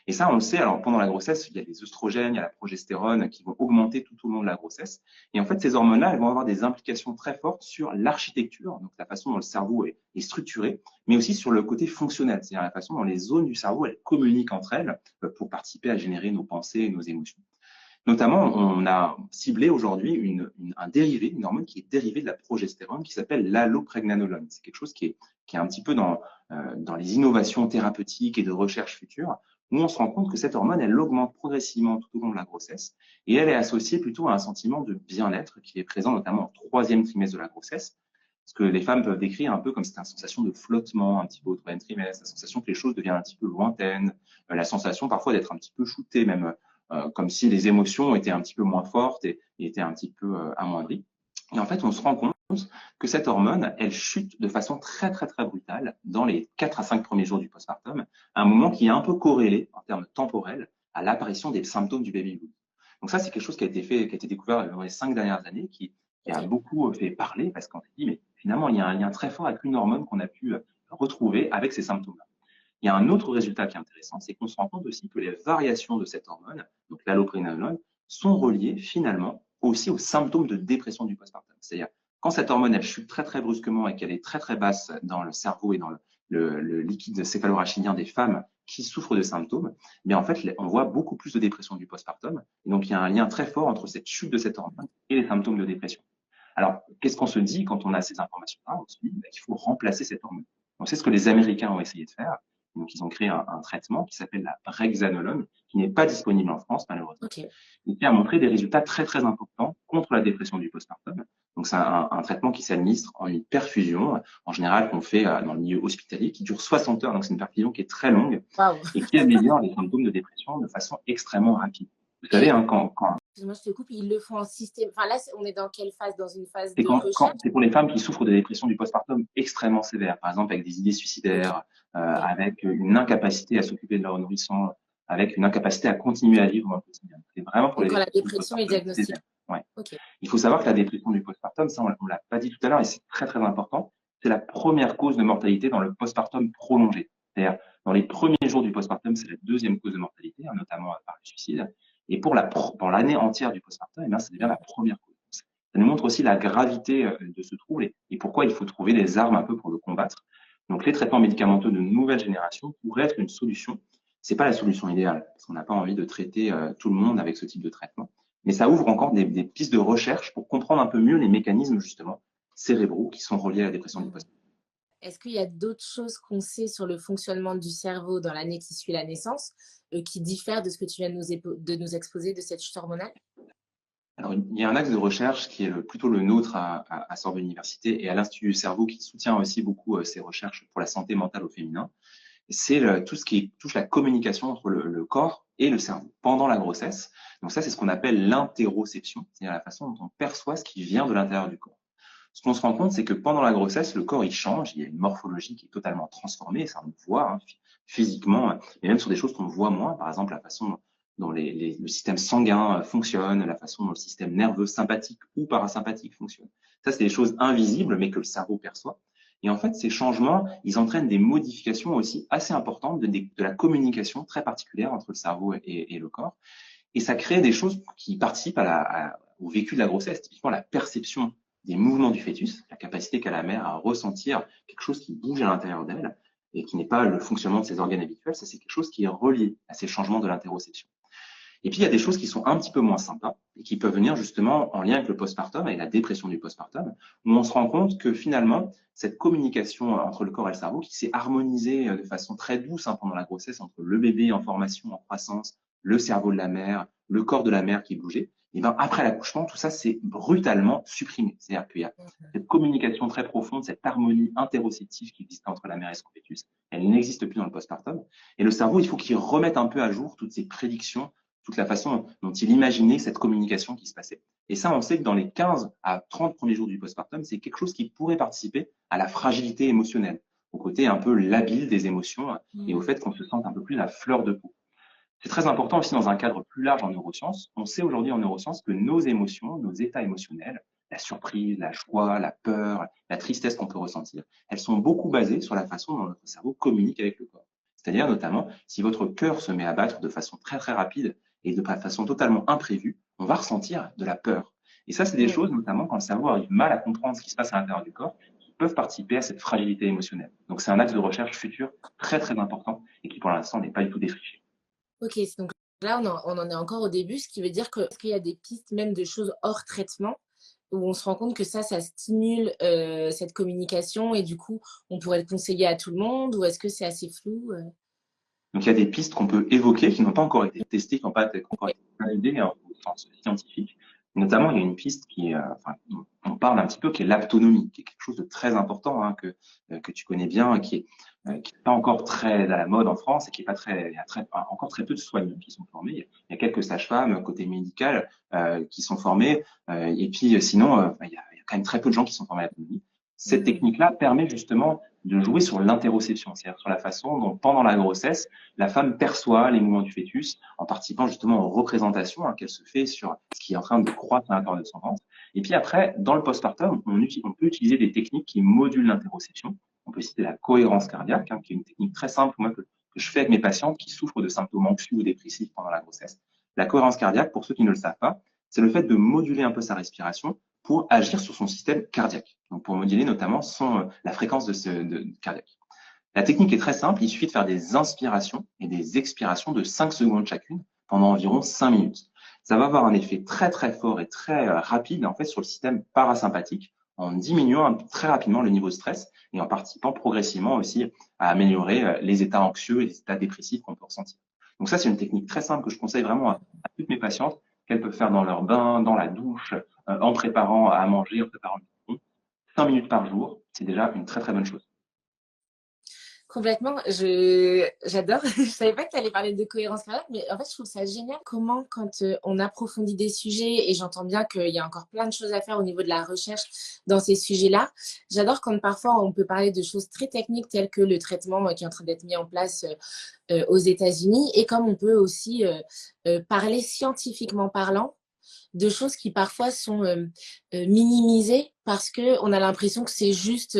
Et ça, on le sait, alors pendant la grossesse, il y a les œstrogènes, il y a la progestérone qui vont augmenter tout au long de la grossesse. Et en fait, ces hormones-là, elles vont avoir des implications très fortes sur l'architecture, donc la façon dont le cerveau est structuré, mais aussi sur le côté fonctionnel, c'est-à-dire la façon dont les zones du cerveau, elles communiquent entre elles pour participer à générer nos pensées et nos émotions. Notamment, on a ciblé aujourd'hui un dérivé, une hormone qui est dérivée de la progestérone, qui s'appelle l'allopregnanolone. C'est quelque chose qui est un petit peu dans les innovations thérapeutiques et de recherche future, où on se rend compte que cette hormone, elle augmente progressivement tout au long de la grossesse, et elle est associée plutôt à un sentiment de bien-être qui est présent notamment au troisième trimestre de la grossesse, ce que les femmes peuvent décrire un peu comme cette sensation de flottement un petit peu au troisième trimestre, la sensation que les choses deviennent un petit peu lointaines, la sensation parfois d'être un petit peu shootée, même comme si les émotions étaient un petit peu moins fortes et étaient un petit peu amoindries. Et en fait, on se rend compte que cette hormone, elle chute de façon très, très, très brutale dans les 4 à 5 premiers jours du postpartum, à un moment qui est un peu corrélé en termes temporels à l'apparition des symptômes du baby blues. Donc ça, c'est quelque chose qui a été découvert dans les 5 dernières années, qui a Ok. beaucoup fait parler, parce qu'on s'est dit, mais finalement, il y a un lien très fort avec une hormone qu'on a pu retrouver avec ces symptômes-là. Il y a un autre résultat qui est intéressant, c'est qu'on se rend compte aussi que les variations de cette hormone, donc l'allopregnanolone, sont reliées finalement aussi aux symptômes de dépression du postpartum. C'est-à-dire, quand cette hormone elle chute très très brusquement et qu'elle est très très basse dans le cerveau et dans le liquide céphalorachidien des femmes qui souffrent de symptômes, mais en fait, on voit beaucoup plus de dépression du postpartum. Et donc, il y a un lien très fort entre cette chute de cette hormone et les symptômes de dépression. Alors, qu'est-ce qu'on se dit quand on a ces informations-là? On se dit qu'il faut remplacer cette hormone. Donc, c'est ce que les Américains ont essayé de faire. Donc, ils ont créé un traitement qui s'appelle la brexanolone, qui n'est pas disponible en France, malheureusement, Ok. et qui a montré des résultats très, très importants contre la dépression du postpartum. Donc, c'est un traitement qui s'administre en une perfusion, en général, qu'on fait dans le milieu hospitalier, qui dure 60 heures. Donc, c'est une perfusion qui est très longue Waouh. et qui améliore les symptômes de dépression de façon extrêmement rapide. Vous savez, Et hein, excuse-moi, je te coupe, ils le font en système. Enfin, là, on est dans quelle phase? Dans une phase de recherche? C'est pour les femmes qui souffrent de dépression du postpartum extrêmement sévère, par exemple avec des idées Ok. suicidaires, Ok. avec une incapacité à s'occuper de leur nourrisson, avec une incapacité à continuer à vivre dans le quotidien. C'est vraiment pour Donc, les quand la dépressions du dépression est postpartum sévères. diagnostiquée. Ouais. Ok. Il faut savoir que la dépression du postpartum, ça on l'a pas dit tout à l'heure et c'est très très important, c'est la première cause de mortalité dans le postpartum prolongé. C'est-à-dire dans les premiers jours du postpartum, c'est la deuxième cause de mortalité, hein, notamment par le suicide. Et pour l'année entière du postpartum, eh bien, ça devient la première cause. Ça nous montre aussi la gravité de ce trouble et pourquoi il faut trouver des armes un peu pour le combattre. Donc les traitements médicamenteux de nouvelle génération pourraient être une solution. C'est pas la solution idéale parce qu'on n'a pas envie de traiter tout le monde avec ce type de traitement. Mais ça ouvre encore des pistes de recherche pour comprendre un peu mieux les mécanismes justement cérébraux qui sont reliés à la dépression du Hmm. postpartum. Est-ce qu'il y a d'autres choses qu'on sait sur le fonctionnement du cerveau dans l'année qui suit la naissance qui diffèrent de ce que tu viens de nous exposer de cette chute hormonale? Alors, il y a un axe de recherche qui est plutôt le nôtre à Sorbonne Université et à l'Institut du cerveau qui soutient aussi beaucoup ces recherches pour la santé mentale au féminin. C'est tout ce qui touche la communication entre le corps et le cerveau pendant la grossesse. Donc ça, c'est ce qu'on appelle l'interoception, c'est-à-dire la façon dont on perçoit ce qui vient de l'intérieur du corps. Ce qu'on se rend compte, c'est que pendant la grossesse, le corps, il change, il y a une morphologie qui est totalement transformée, ça on le voit hein, physiquement, et même sur des choses qu'on voit moins, par exemple la façon dont le système sanguin fonctionne, la façon dont le système nerveux sympathique ou parasympathique fonctionne. Ça, c'est des choses invisibles, mais que le cerveau perçoit. Et en fait, ces changements, ils entraînent des modifications aussi assez importantes de la communication très particulière entre le cerveau et le corps. Et ça crée des choses qui participent au vécu de la grossesse, typiquement la perception des mouvements du fœtus, la capacité qu'a la mère à ressentir quelque chose qui bouge à l'intérieur d'elle et qui n'est pas le fonctionnement de ses organes habituels, ça c'est quelque chose qui est relié à ces changements de l'interoception. Et puis il y a des choses qui sont un petit peu moins sympas et qui peuvent venir justement en lien avec le postpartum, avec la dépression du postpartum, où on se rend compte que finalement cette communication entre le corps et le cerveau qui s'est harmonisée de façon très douce hein, pendant la grossesse entre le bébé en formation, en croissance, le cerveau de la mère, le corps de la mère qui bougeait, et ben après l'accouchement, tout ça s'est brutalement supprimé. C'est-à-dire qu'il y a cette communication très profonde, cette harmonie interoceptive qui existait entre la mère et son fœtus, elle n'existe plus dans le postpartum. Et le cerveau, il faut qu'il remette un peu à jour toutes ses prédictions, toute la façon dont il imaginait cette communication qui se passait. Et ça, on sait que dans les 15 à 30 premiers jours du postpartum, c'est quelque chose qui pourrait participer à la fragilité émotionnelle, au côté un peu labile des émotions et au Mmh. fait qu'on se sente un peu plus à fleur de peau. C'est très important aussi dans un cadre plus large en neurosciences. On sait aujourd'hui en neurosciences que nos émotions, nos états émotionnels, la surprise, la joie, la peur, la tristesse qu'on peut ressentir, elles sont beaucoup basées sur la façon dont notre cerveau communique avec le corps. C'est-à-dire notamment, si votre cœur se met à battre de façon très très rapide et de façon totalement imprévue, on va ressentir de la peur. Et ça, c'est des Mm. choses, notamment quand le cerveau a du mal à comprendre ce qui se passe à l'intérieur du corps, qui peuvent participer à cette fragilité émotionnelle. Donc c'est un axe de recherche futur très très important et qui pour l'instant n'est pas du tout défriché. Ok, donc là, on en est encore au début, ce qui veut dire que, est-ce qu'il y a des pistes même de choses hors traitement où on se rend compte que ça stimule cette communication et du coup, on pourrait le conseiller à tout le monde ou est-ce que c'est assez flou? Donc il y a des pistes qu'on peut évoquer qui n'ont pas encore été testées, qui n'ont pas encore été validées au sens scientifique. Notamment, il y a une piste enfin, on parle un petit peu, qui est l'aptonomie, qui est quelque chose de très important, hein, que tu connais bien, qui est pas encore très à la mode en France et qui est pas très, il y a encore très peu de soignants qui sont formés. Il y a quelques sages-femmes côté médical qui sont formées, et puis sinon, il y a quand même très peu de gens qui sont formés à l'aptonomie. Cette Mm. technique-là permet justement de jouer sur l'interoception, c'est-à-dire sur la façon dont pendant la grossesse, la femme perçoit les mouvements du fœtus en participant justement aux représentations qu'elle se fait sur ce qui est en train de croître à l'intérieur de son ventre. Et puis après, dans le postpartum, on peut utiliser des techniques qui modulent l'interoception. On peut citer la cohérence cardiaque, qui est une technique très simple moi, que je fais avec mes patientes qui souffrent de symptômes anxieux ou dépressifs pendant la grossesse. La cohérence cardiaque, pour ceux qui ne le savent pas, c'est le fait de moduler un peu sa respiration pour agir sur son système cardiaque, donc pour moduler notamment la fréquence cardiaque. La technique est très simple, il suffit de faire des inspirations et des expirations de 5 secondes chacune pendant environ 5 minutes. Ça va avoir un effet très très fort et très rapide en fait sur le système parasympathique en diminuant très rapidement le niveau de stress et en participant progressivement aussi à améliorer les états anxieux et les états dépressifs qu'on peut ressentir. Donc ça, c'est une technique très simple que je conseille vraiment à toutes mes patientes qu'elles peuvent faire dans leur bain, dans la douche, en préparant à manger, en préparant le midi. 5 minutes par jour, c'est déjà une très très bonne chose. Complètement, j'adore. Je savais pas que tu allais parler de cohérence cardiaque, mais en fait, je trouve ça génial comment, quand on approfondit des sujets, et j'entends bien qu'il y a encore plein de choses à faire au niveau de la recherche dans ces sujets-là. J'adore quand parfois on peut parler de choses très techniques telles que le traitement qui est en train d'être mis en place aux États-Unis, et comme on peut aussi parler scientifiquement parlant de choses qui parfois sont minimisées parce que on a l'impression que c'est juste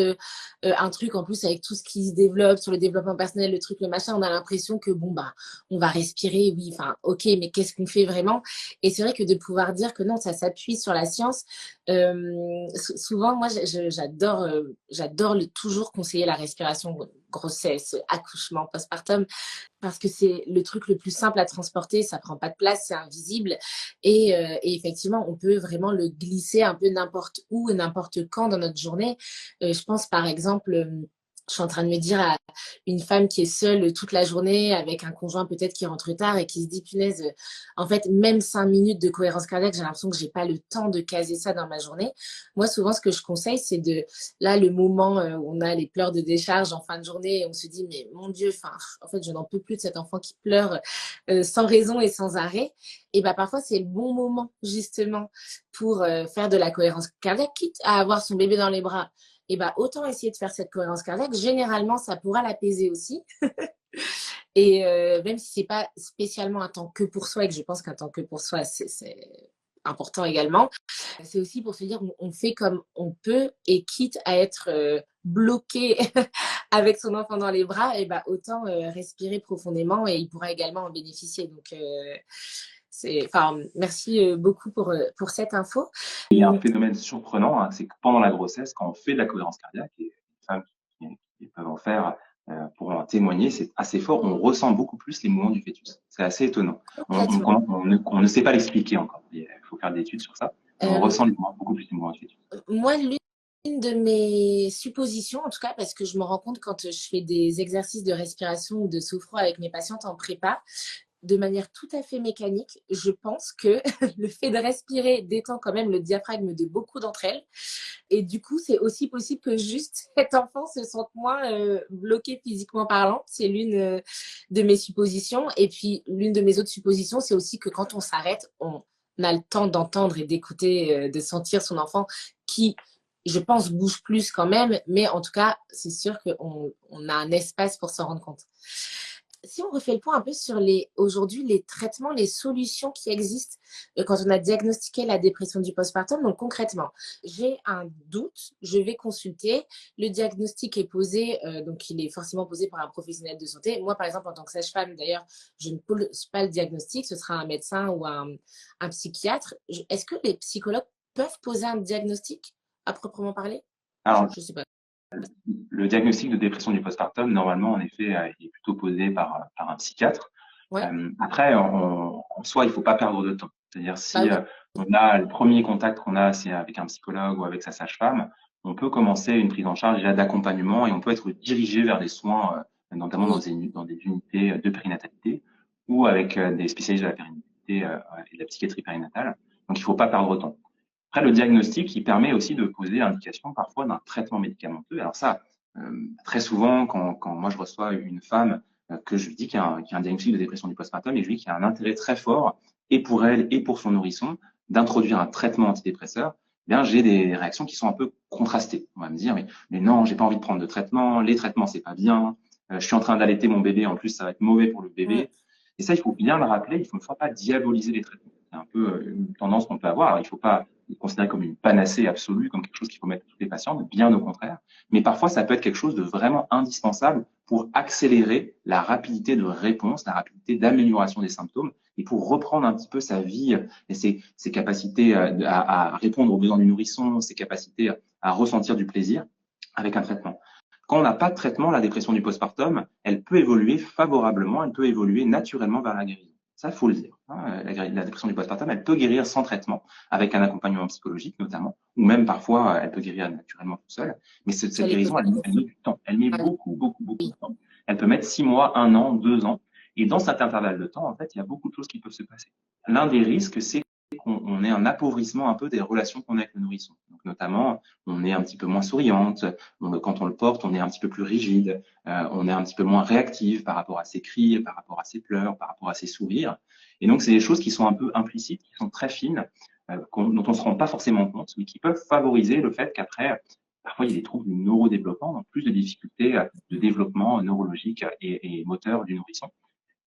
un truc en plus avec tout ce qui se développe sur le développement personnel, le truc, le machin, on a l'impression que bon bah on va respirer, oui, enfin ok, mais qu'est-ce qu'on fait vraiment? Et c'est vrai que de pouvoir dire que non, ça s'appuie sur la science. Souvent, moi, j'adore, j'adore toujours conseiller la respiration, grossesse, accouchement, postpartum, parce que c'est le truc le plus simple à transporter, ça prend pas de place, c'est invisible et effectivement, on peut vraiment le glisser un peu n'importe où et n'importe quand dans notre journée. Je pense par exemple, je suis en train de me dire à une femme qui est seule toute la journée avec un conjoint peut-être qui rentre tard et qui se dit punaise, en fait, même 5 minutes de cohérence cardiaque, j'ai l'impression que j'ai pas le temps de caser ça dans ma journée. Moi, souvent, ce que je conseille, c'est là, le moment où on a les pleurs de décharge en fin de journée et on se dit, mais mon Dieu, enfin, en fait, je n'en peux plus de cet enfant qui pleure sans raison et sans arrêt. Et bah, parfois, c'est le bon moment, justement, pour faire de la cohérence cardiaque, quitte à avoir son bébé dans les bras. Et bah, autant essayer de faire cette cohérence cardiaque. Généralement, ça pourra l'apaiser aussi. Et même si c'est pas spécialement un temps que pour soi, et que je pense qu'un temps que pour soi, c'est important également, c'est aussi pour se dire on fait comme on peut et quitte à être bloqué avec son enfant dans les bras, et bah, autant respirer profondément et il pourra également en bénéficier. Donc, enfin, merci beaucoup pour cette info. Il y a un phénomène surprenant, c'est que pendant la grossesse, quand on fait de la cohérence cardiaque, et les femmes qui peuvent en faire pour en témoigner, c'est assez fort, on ressent beaucoup plus les mouvements du fœtus. C'est assez étonnant. Complètement. On ne sait pas l'expliquer encore. Il faut faire des études sur ça. Mais on Euh, ressent beaucoup plus les mouvements du fœtus. Moi, l'une de mes suppositions, en tout cas, parce que je me rends compte quand je fais des exercices de respiration ou de sophro avec mes patientes en prépa, de manière tout à fait mécanique, je pense que le fait de respirer détend quand même le diaphragme de beaucoup d'entre elles. Et du coup, c'est aussi possible que juste cet enfant se sente moins bloqué physiquement parlant. C'est l'une de mes suppositions. Et puis, l'une de mes autres suppositions, c'est aussi que quand on s'arrête, on a le temps d'entendre et d'écouter, de sentir son enfant qui, je pense, bouge plus quand même. Mais en tout cas, c'est sûr qu'on a un espace pour s'en rendre compte. Si on refait le point un peu sur aujourd'hui, les traitements, les solutions qui existent quand on a diagnostiqué la dépression du postpartum. Donc concrètement, j'ai un doute, je vais consulter, le diagnostic est posé, donc il est forcément posé par un professionnel de santé. Moi, par exemple, en tant que sage-femme, d'ailleurs, je ne pose pas le diagnostic, ce sera un médecin ou un psychiatre. Est-ce que les psychologues peuvent poser un diagnostic à proprement parler? Je Alors, ne sais pas. le diagnostic de dépression du postpartum, normalement, en effet, il est plutôt posé par un psychiatre. Ouais, Après, en soi, il faut pas perdre de temps. C'est-à-dire, bah si oui, on a le premier contact qu'on a, c'est avec un psychologue ou avec sa sage-femme, on peut commencer une prise en charge déjà d'accompagnement et on peut être dirigé vers des soins, notamment oui, dans des unités de périnatalité ou avec des spécialistes de la périnatalité et de la psychiatrie périnatale. Donc, il faut pas perdre de temps. Après, le diagnostic, il permet aussi de poser l'indication parfois d'un traitement médicamenteux. Alors ça, très souvent, quand moi je reçois une femme que je lui dis qu'il y a un diagnostic de dépression du postpartum et je lui dis qu'il y a un intérêt très fort, et pour elle et pour son nourrisson, d'introduire un traitement antidépresseur, eh bien j'ai des réactions qui sont un peu contrastées. On va me dire, mais non, j'ai pas envie de prendre de traitement, les traitements c'est pas bien, je suis en train d'allaiter mon bébé, en plus ça va être mauvais pour le mm, bébé. Et ça, il faut bien le rappeler, il ne faut pas diaboliser les traitements. C'est un peu une tendance qu'on peut avoir. Alors, il ne faut pas considéré comme une panacée absolue, comme quelque chose qu'il faut mettre à toutes les patientes, bien au contraire. Mais parfois, ça peut être quelque chose de vraiment indispensable pour accélérer la rapidité de réponse, la rapidité d'amélioration des symptômes et pour reprendre un petit peu sa vie et ses capacités à répondre aux besoins du nourrisson, ses capacités à ressentir du plaisir avec un traitement. Quand on n'a pas de traitement, la dépression du postpartum, elle peut évoluer favorablement, elle peut évoluer naturellement vers la guérison. Ça, il faut le dire. La dépression du postpartum, elle peut guérir sans traitement, avec un accompagnement psychologique notamment, ou même parfois, elle peut guérir naturellement toute seule. Mais ça cette les pose. guérison, elle met du temps. Elle met Ah beaucoup, beaucoup, beaucoup oui, de temps. Elle peut mettre 6 mois, 1 an, 2 ans. Et dans cet intervalle de temps, en fait, il y a beaucoup de choses qui peuvent se passer. L'un des risques, c'est qu'on ait un appauvrissement un peu des relations qu'on a avec le nourrisson. Donc, notamment, on est un petit peu moins souriante, quand on le porte, on est un petit peu plus rigide, on est un petit peu moins réactive par rapport à ses cris, par rapport à ses pleurs, par rapport à ses sourires. Et donc, c'est des choses qui sont un peu implicites, qui sont très fines, dont on ne se rend pas forcément compte, mais qui peuvent favoriser le fait qu'après, parfois, il y a des troubles du neurodéveloppement, donc plus de difficultés de développement neurologique et moteur du nourrisson.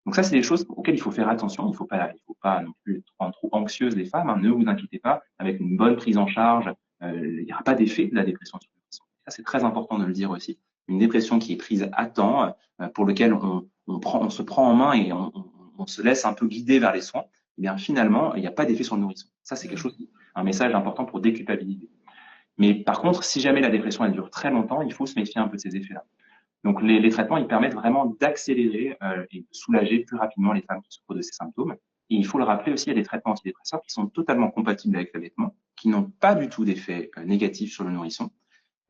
Donc ça, c'est des choses auxquelles il faut faire attention. Il faut pas non plus rendre trop anxieuses les femmes. Hein. Ne vous inquiétez pas. Avec une bonne prise en charge, il n'y aura pas d'effet de la dépression sur le nourrisson. Ça, c'est très important de le dire aussi. Une dépression qui est prise à temps, pour lequel on se prend en main et on se laisse un peu guider vers les soins, eh bien finalement, il n'y a pas d'effet sur le nourrisson. Ça, c'est quelque chose, un message important pour déculpabiliser. Mais par contre, si jamais la dépression elle dure très longtemps, il faut se méfier un peu de ces effets-là. Donc les traitements, ils permettent vraiment d'accélérer et de soulager plus rapidement les femmes qui souffrent de ces symptômes. Et il faut le rappeler aussi, il y a des traitements antidépresseurs qui sont totalement compatibles avec l'allaitement, qui n'ont pas du tout d'effet négatif sur le nourrisson,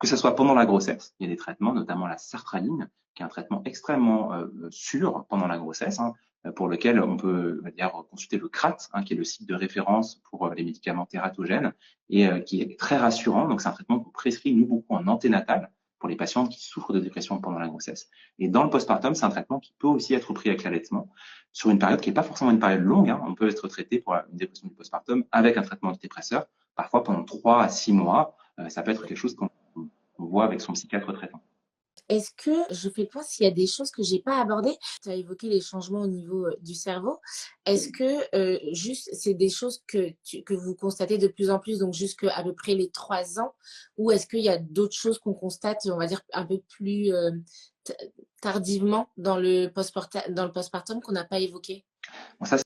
que ce soit pendant la grossesse. Il y a des traitements, notamment la sertraline, qui est un traitement extrêmement sûr pendant la grossesse, hein, pour lequel on peut d'ailleurs consulter le CRAT, hein, qui est le site de référence pour les médicaments tératogènes, et qui est très rassurant. Donc c'est un traitement qu'on prescrit nous beaucoup en anténatal pour les patientes qui souffrent de dépression pendant la grossesse. Et dans le postpartum, c'est un traitement qui peut aussi être pris avec l'allaitement sur une période qui n'est pas forcément une période longue. Hein. On peut être traité pour une dépression du postpartum avec un traitement antidépresseur, parfois pendant 3 à 6 mois. Ça peut être quelque chose qu'on voit avec son psychiatre traitant. est-ce que je fais le point s'il y a des choses que j'ai pas abordées? Tu as évoqué les changements au niveau du cerveau. Est-ce que juste c'est des choses que vous constatez de plus en plus, donc jusqu'à à peu près les 3 ans, ou est-ce qu'il y a d'autres choses qu'on constate, on va dire, un peu plus t- tardivement dans le postpartum qu'on n'a pas évoqué? Bon, ça,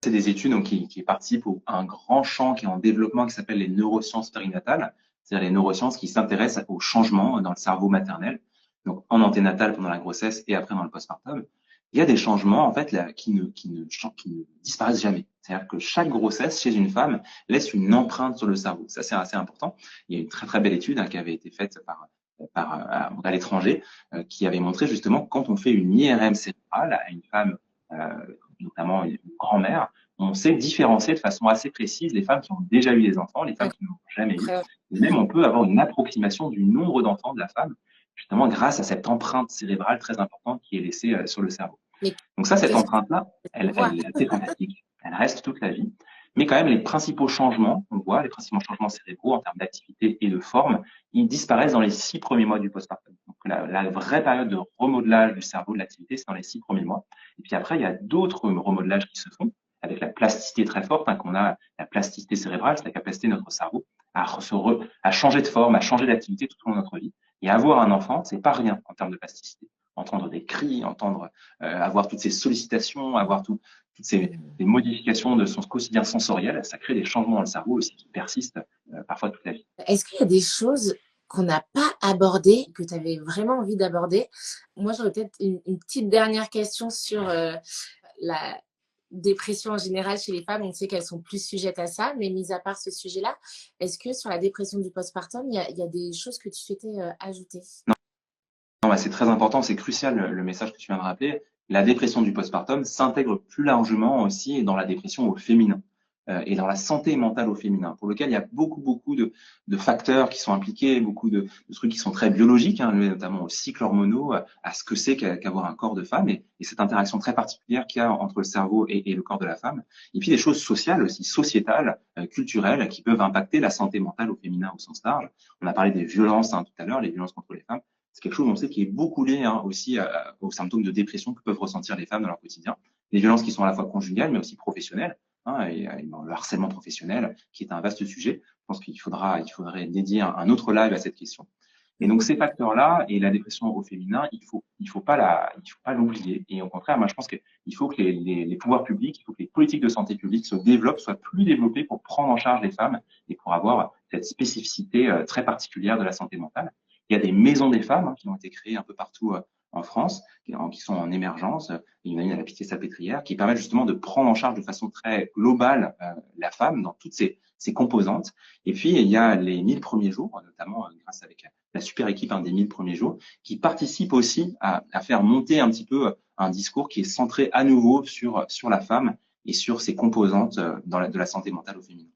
c'est des études donc, qui participent à un grand champ qui est en développement qui s'appelle les neurosciences périnatales, c'est-à-dire les neurosciences qui s'intéressent aux changements dans le cerveau maternel, donc en anténatal pendant la grossesse et après dans le postpartum. Il y a des changements en fait là, qui ne disparaissent jamais. C'est-à-dire que chaque grossesse chez une femme laisse une empreinte sur le cerveau. Ça, c'est assez important. Il y a une très très belle étude qui avait été faite à l'étranger qui avait montré justement que quand on fait une IRM cérébrale à une femme, euh, notamment une grand-mère, on sait différencier de façon assez précise les femmes qui ont déjà eu des enfants, les femmes qui n'ont jamais eu. Après, Et même, on peut avoir une approximation du nombre d'enfants de la femme, justement grâce à cette empreinte cérébrale très importante qui est laissée sur le cerveau. mais Donc ça, cette qu'est-ce qu'on empreinte-là, peut voir? elle est fantastique. Elle reste toute la vie. Mais quand même, les principaux changements, on voit, les principaux changements cérébraux en termes d'activité et de forme, ils disparaissent dans les 6 premiers mois du postpartum. Donc la vraie période de remodelage du cerveau, de l'activité, c'est dans les 6 premiers mois. Et puis après, il y a d'autres remodelages qui se font avec la plasticité très forte, qu'on a, la plasticité cérébrale, c'est la capacité de notre cerveau à changer de forme, à changer d'activité tout au long de notre vie. Et avoir un enfant, c'est pas rien en termes de plasticité. Entendre des cris, avoir toutes ces sollicitations, avoir toutes ces les modifications de son quotidien sensoriel, ça crée des changements dans le cerveau aussi qui persistent parfois toute la vie. Est-ce qu'il y a des choses qu'on n'a pas abordées, que tu avais vraiment envie d'aborder? Moi, j'aurais peut-être une petite dernière question sur la dépression en général chez les femmes. On sait qu'elles sont plus sujettes à ça, mais mis à part ce sujet-là, est-ce que sur la dépression du postpartum, il y a des choses que tu souhaitais ajouter? Non, bah, c'est très important, c'est crucial le message que tu viens de rappeler. La dépression du postpartum s'intègre plus largement aussi dans la dépression au féminin et dans la santé mentale au féminin, pour lequel il y a beaucoup de facteurs qui sont impliqués, beaucoup de trucs qui sont très biologiques, notamment aux cycles hormonaux, à ce que c'est qu'avoir un corps de femme et cette interaction très particulière qu'il y a entre le cerveau et le corps de la femme. Et puis des choses sociales aussi, sociétales, culturelles, qui peuvent impacter la santé mentale au féminin au sens large. On a parlé des violences tout à l'heure, les violences contre les femmes. C'est quelque chose, on sait, qui est beaucoup lié aussi aux symptômes de dépression que peuvent ressentir les femmes dans leur quotidien. Les violences qui sont à la fois conjugales, mais aussi professionnelles, et le harcèlement professionnel, qui est un vaste sujet. Je pense qu'il faudrait dédier un autre live à cette question. Et donc ces facteurs-là et la dépression au féminin, il faut pas l'oublier. Et au contraire, moi je pense qu'il faut que les pouvoirs publics, il faut que les politiques de santé publique se développent, soient plus développées pour prendre en charge les femmes et pour avoir cette spécificité très particulière de la santé mentale. Il y a des maisons des femmes qui ont été créées un peu partout en France, qui sont en émergence. Il y en a une à la Pitié-Salpêtrière, qui permet justement de prendre en charge de façon très globale la femme dans toutes ses composantes. Et puis, il y a les 1000 premiers jours, notamment grâce avec la super équipe des 1000 premiers jours, qui participe aussi à faire monter un petit peu un discours qui est centré à nouveau sur la femme et sur ses composantes de la santé mentale au féminin.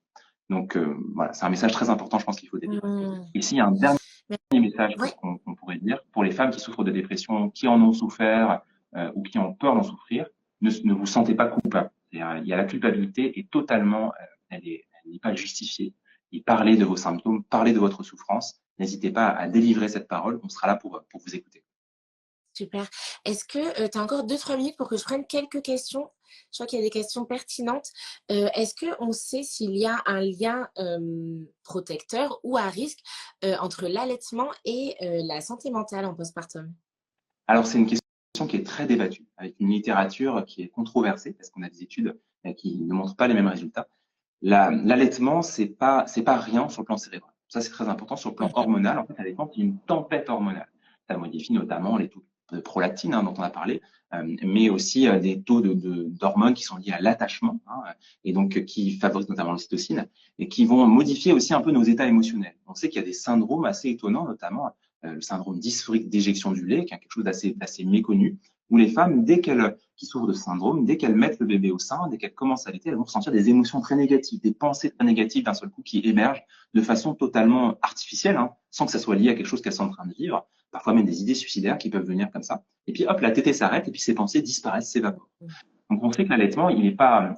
Donc voilà, c'est un message très important, je pense qu'il faut délivrer. Et s'il y a un dernier message Ouais. qu'on pourrait dire pour les femmes qui souffrent de dépression, qui en ont souffert ou qui ont peur d'en souffrir, ne vous sentez pas coupable. Il y a la culpabilité est totalement, elle n'est pas justifiée. Et parlez de vos symptômes, parlez de votre souffrance. N'hésitez pas à délivrer cette parole. On sera là pour vous écouter. Super. Est-ce que tu as encore 2-3 minutes pour que je prenne quelques questions? Je crois qu'il y a des questions pertinentes. Est-ce qu'on sait s'il y a un lien protecteur ou à risque entre l'allaitement et la santé mentale en postpartum? Alors, c'est une question qui est très débattue, avec une littérature qui est controversée, parce qu'on a des études qui ne montrent pas les mêmes résultats. L'allaitement, c'est pas rien sur le plan cérébral. Ça, c'est très important. Sur le plan hormonal, en fait, l'allaitement, c'est une tempête hormonale. Ça modifie notamment les taux de prolactine, dont on a parlé, mais aussi des taux d'hormones qui sont liés à l'attachement, et donc qui favorisent notamment l'ocytocine, et qui vont modifier aussi un peu nos états émotionnels. On sait qu'il y a des syndromes assez étonnants, notamment le syndrome dysphorique d'éjection du lait, qui est quelque chose d'assez méconnu, où les femmes, qui souffrent de ce syndrome, dès qu'elles mettent le bébé au sein, dès qu'elles commencent à allaiter, elles vont ressentir des émotions très négatives, des pensées très négatives d'un seul coup qui émergent de façon totalement artificielle, sans que ça soit lié à quelque chose qu'elles sont en train de vivre, parfois même des idées suicidaires qui peuvent venir comme ça. Et puis hop, la tétée s'arrête et puis ces pensées disparaissent, s'évaporent. Donc on sait que l'allaitement, il n'est pas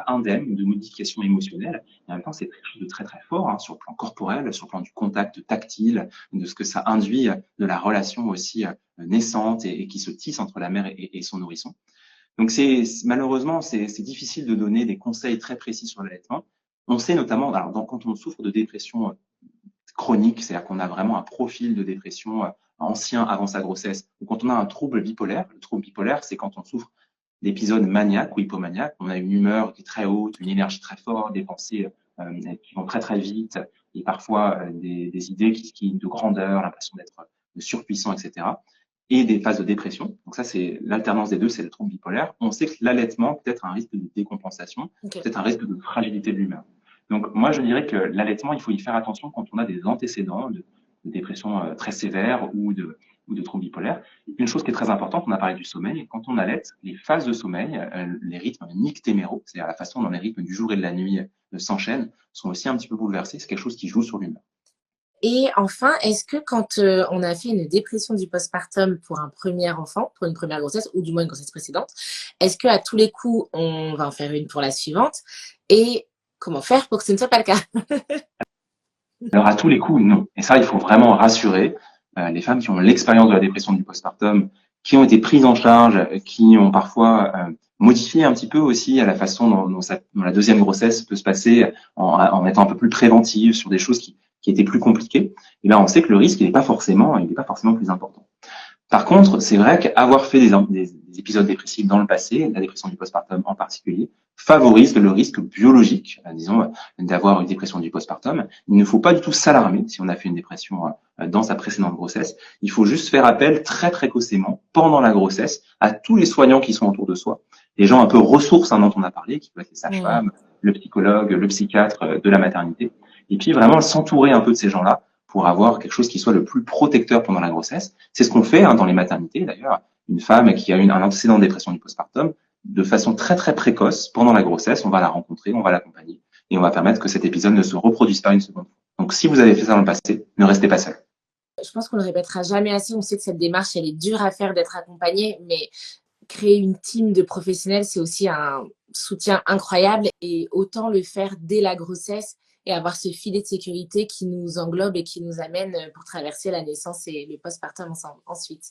indemne de modifications émotionnelles. Et en même temps, c'est quelque chose de très très fort sur le plan corporel, sur le plan du contact tactile, de ce que ça induit, de la relation aussi naissante et qui se tisse entre la mère et son nourrisson. Donc malheureusement, c'est difficile de donner des conseils très précis sur l'allaitement. On sait notamment, alors quand on souffre de dépression chronique, c'est-à-dire qu'on a vraiment un profil de dépression ancien avant sa grossesse, ou quand on a un trouble bipolaire. Le trouble bipolaire, c'est quand on souffre d'épisodes maniaques ou hypomaniaques. On a une humeur qui est très haute, une énergie très forte, des pensées qui vont très très vite, et parfois des idées de grandeur, l'impression d'être surpuissant, etc. Et des phases de dépression. Donc ça, c'est l'alternance des deux, c'est le trouble bipolaire. On sait que l'allaitement peut être un risque de décompensation, peut-être un risque de fragilité de l'humeur. Donc moi, je dirais que l'allaitement, il faut y faire attention quand on a des antécédents de dépression très sévère ou de troubles bipolaires. Une chose qui est très importante, on a parlé du sommeil. Quand on allaite, les phases de sommeil, les rythmes nictéméraux, c'est-à-dire la façon dont les rythmes du jour et de la nuit s'enchaînent, sont aussi un petit peu bouleversés. C'est quelque chose qui joue sur l'humeur. Et enfin, est-ce que quand on a fait une dépression du postpartum pour un premier enfant, pour une première grossesse, ou du moins une grossesse précédente, est-ce qu'à tous les coups, on va en faire une pour la suivante? Et comment faire pour que ce ne soit pas le cas? Alors à tous les coups, non. Et ça, il faut vraiment rassurer les femmes qui ont l'expérience de la dépression du postpartum, qui ont été prises en charge, qui ont parfois modifié un petit peu aussi à la façon dont la deuxième grossesse peut se passer en étant un peu plus préventive sur des choses qui étaient plus compliquées. Et là, on sait que le risque, il n'est pas forcément plus important. Par contre, c'est vrai qu'avoir fait des épisodes dépressifs dans le passé, la dépression du postpartum en particulier, favorise le risque biologique, disons, d'avoir une dépression du postpartum. Il ne faut pas du tout s'alarmer si on a fait une dépression dans sa précédente grossesse. Il faut juste faire appel très précocement, pendant la grossesse, à tous les soignants qui sont autour de soi, les gens un peu ressources dont on a parlé, qui peuvent être les sages-femmes, le psychologue, le psychiatre de la maternité, et puis vraiment s'entourer un peu de ces gens-là pour avoir quelque chose qui soit le plus protecteur pendant la grossesse. C'est ce qu'on fait dans les maternités d'ailleurs. Une femme qui a eu un antécédent de dépression du postpartum, de façon très précoce, pendant la grossesse, on va la rencontrer, on va l'accompagner et on va permettre que cet épisode ne se reproduise pas une seconde fois. Donc si vous avez fait ça dans le passé, ne restez pas seul. Je pense qu'on ne le répétera jamais assez. On sait que cette démarche, elle est dure à faire d'être accompagnée, mais créer une team de professionnels, c'est aussi un soutien incroyable et autant le faire dès la grossesse et avoir ce filet de sécurité qui nous englobe et qui nous amène pour traverser la naissance et le postpartum ensuite.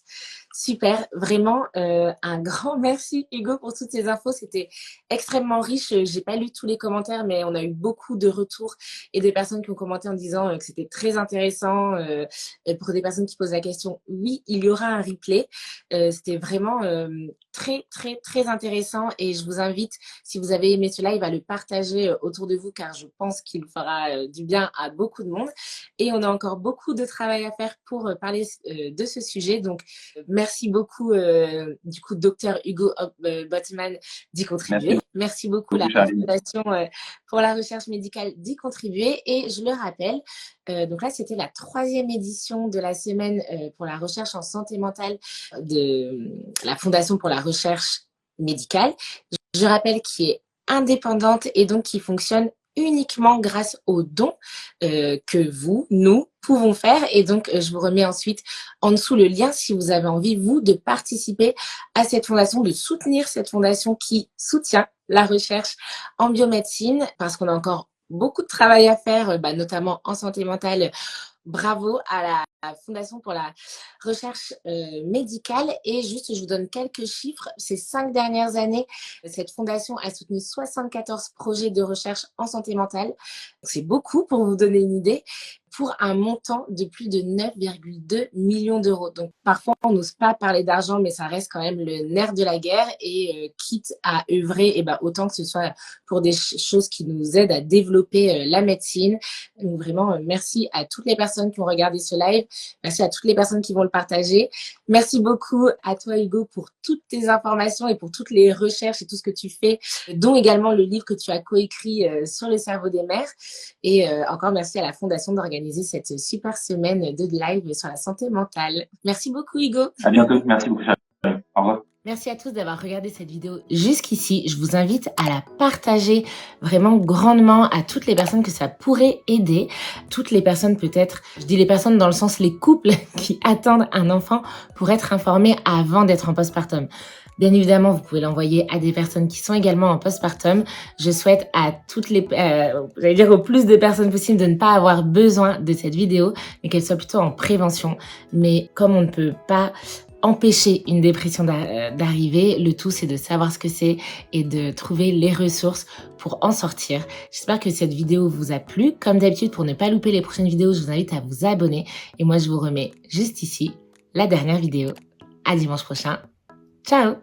Super, vraiment un grand merci Hugo pour toutes ces infos, c'était extrêmement riche. J'ai pas lu tous les commentaires, mais on a eu beaucoup de retours et des personnes qui ont commenté en disant que c'était très intéressant. Pour des personnes qui posent la question, oui, il y aura un replay. C'était vraiment très intéressant et je vous invite, si vous avez aimé ce live, à le partager autour de vous car je pense qu'il fera du bien à beaucoup de monde et on a encore beaucoup de travail à faire pour parler de ce sujet. Donc merci beaucoup du coup docteur Hugo Botman d'y contribuer. Merci beaucoup la Fondation pour la recherche médicale d'y contribuer et je le rappelle, donc là c'était la 3e édition de la semaine pour la recherche en santé mentale de la Fondation pour la recherche médicale. Je rappelle qui est indépendante et donc qui fonctionne uniquement grâce aux dons que nous pouvons faire. Et donc, je vous remets ensuite en dessous le lien si vous avez envie, vous, de participer à cette fondation, de soutenir cette fondation qui soutient la recherche en biomédecine parce qu'on a encore beaucoup de travail à faire, notamment en santé mentale. Bravo à la Fondation pour la recherche médicale. Et juste, je vous donne quelques chiffres. Ces 5 dernières années, cette fondation a soutenu 74 projets de recherche en santé mentale. C'est beaucoup pour vous donner une idée, pour un montant de plus de 9,2 millions d'euros. Donc, parfois, on n'ose pas parler d'argent, mais ça reste quand même le nerf de la guerre. Et quitte à œuvrer, autant que ce soit pour des choses qui nous aident à développer la médecine. Donc, vraiment, merci à toutes les personnes qui ont regardé ce live. Merci à toutes les personnes qui vont le partager. Merci beaucoup à toi, Hugo, pour toutes tes informations et pour toutes les recherches et tout ce que tu fais, dont également le livre que tu as coécrit sur le cerveau des mères. Et encore merci à la Fondation d'organiser cette super semaine de live sur la santé mentale. Merci beaucoup, Hugo. À bientôt. Merci beaucoup, Charles. Au revoir. Merci à tous d'avoir regardé cette vidéo jusqu'ici. Je vous invite à la partager vraiment grandement à toutes les personnes que ça pourrait aider. Toutes les personnes peut-être, je dis les personnes dans le sens les couples qui attendent un enfant pour être informés avant d'être en postpartum. Bien évidemment, vous pouvez l'envoyer à des personnes qui sont également en postpartum. Je souhaite à toutes les, au plus de personnes possible de ne pas avoir besoin de cette vidéo, mais qu'elle soit plutôt en prévention. Mais comme on ne peut pas empêcher une dépression d'arriver, le tout c'est de savoir ce que c'est et de trouver les ressources pour en sortir. J'espère que cette vidéo vous a plu. Comme d'habitude, pour ne pas louper les prochaines vidéos, je vous invite à vous abonner. Et moi, je vous remets juste ici la dernière vidéo. À dimanche prochain. Ciao!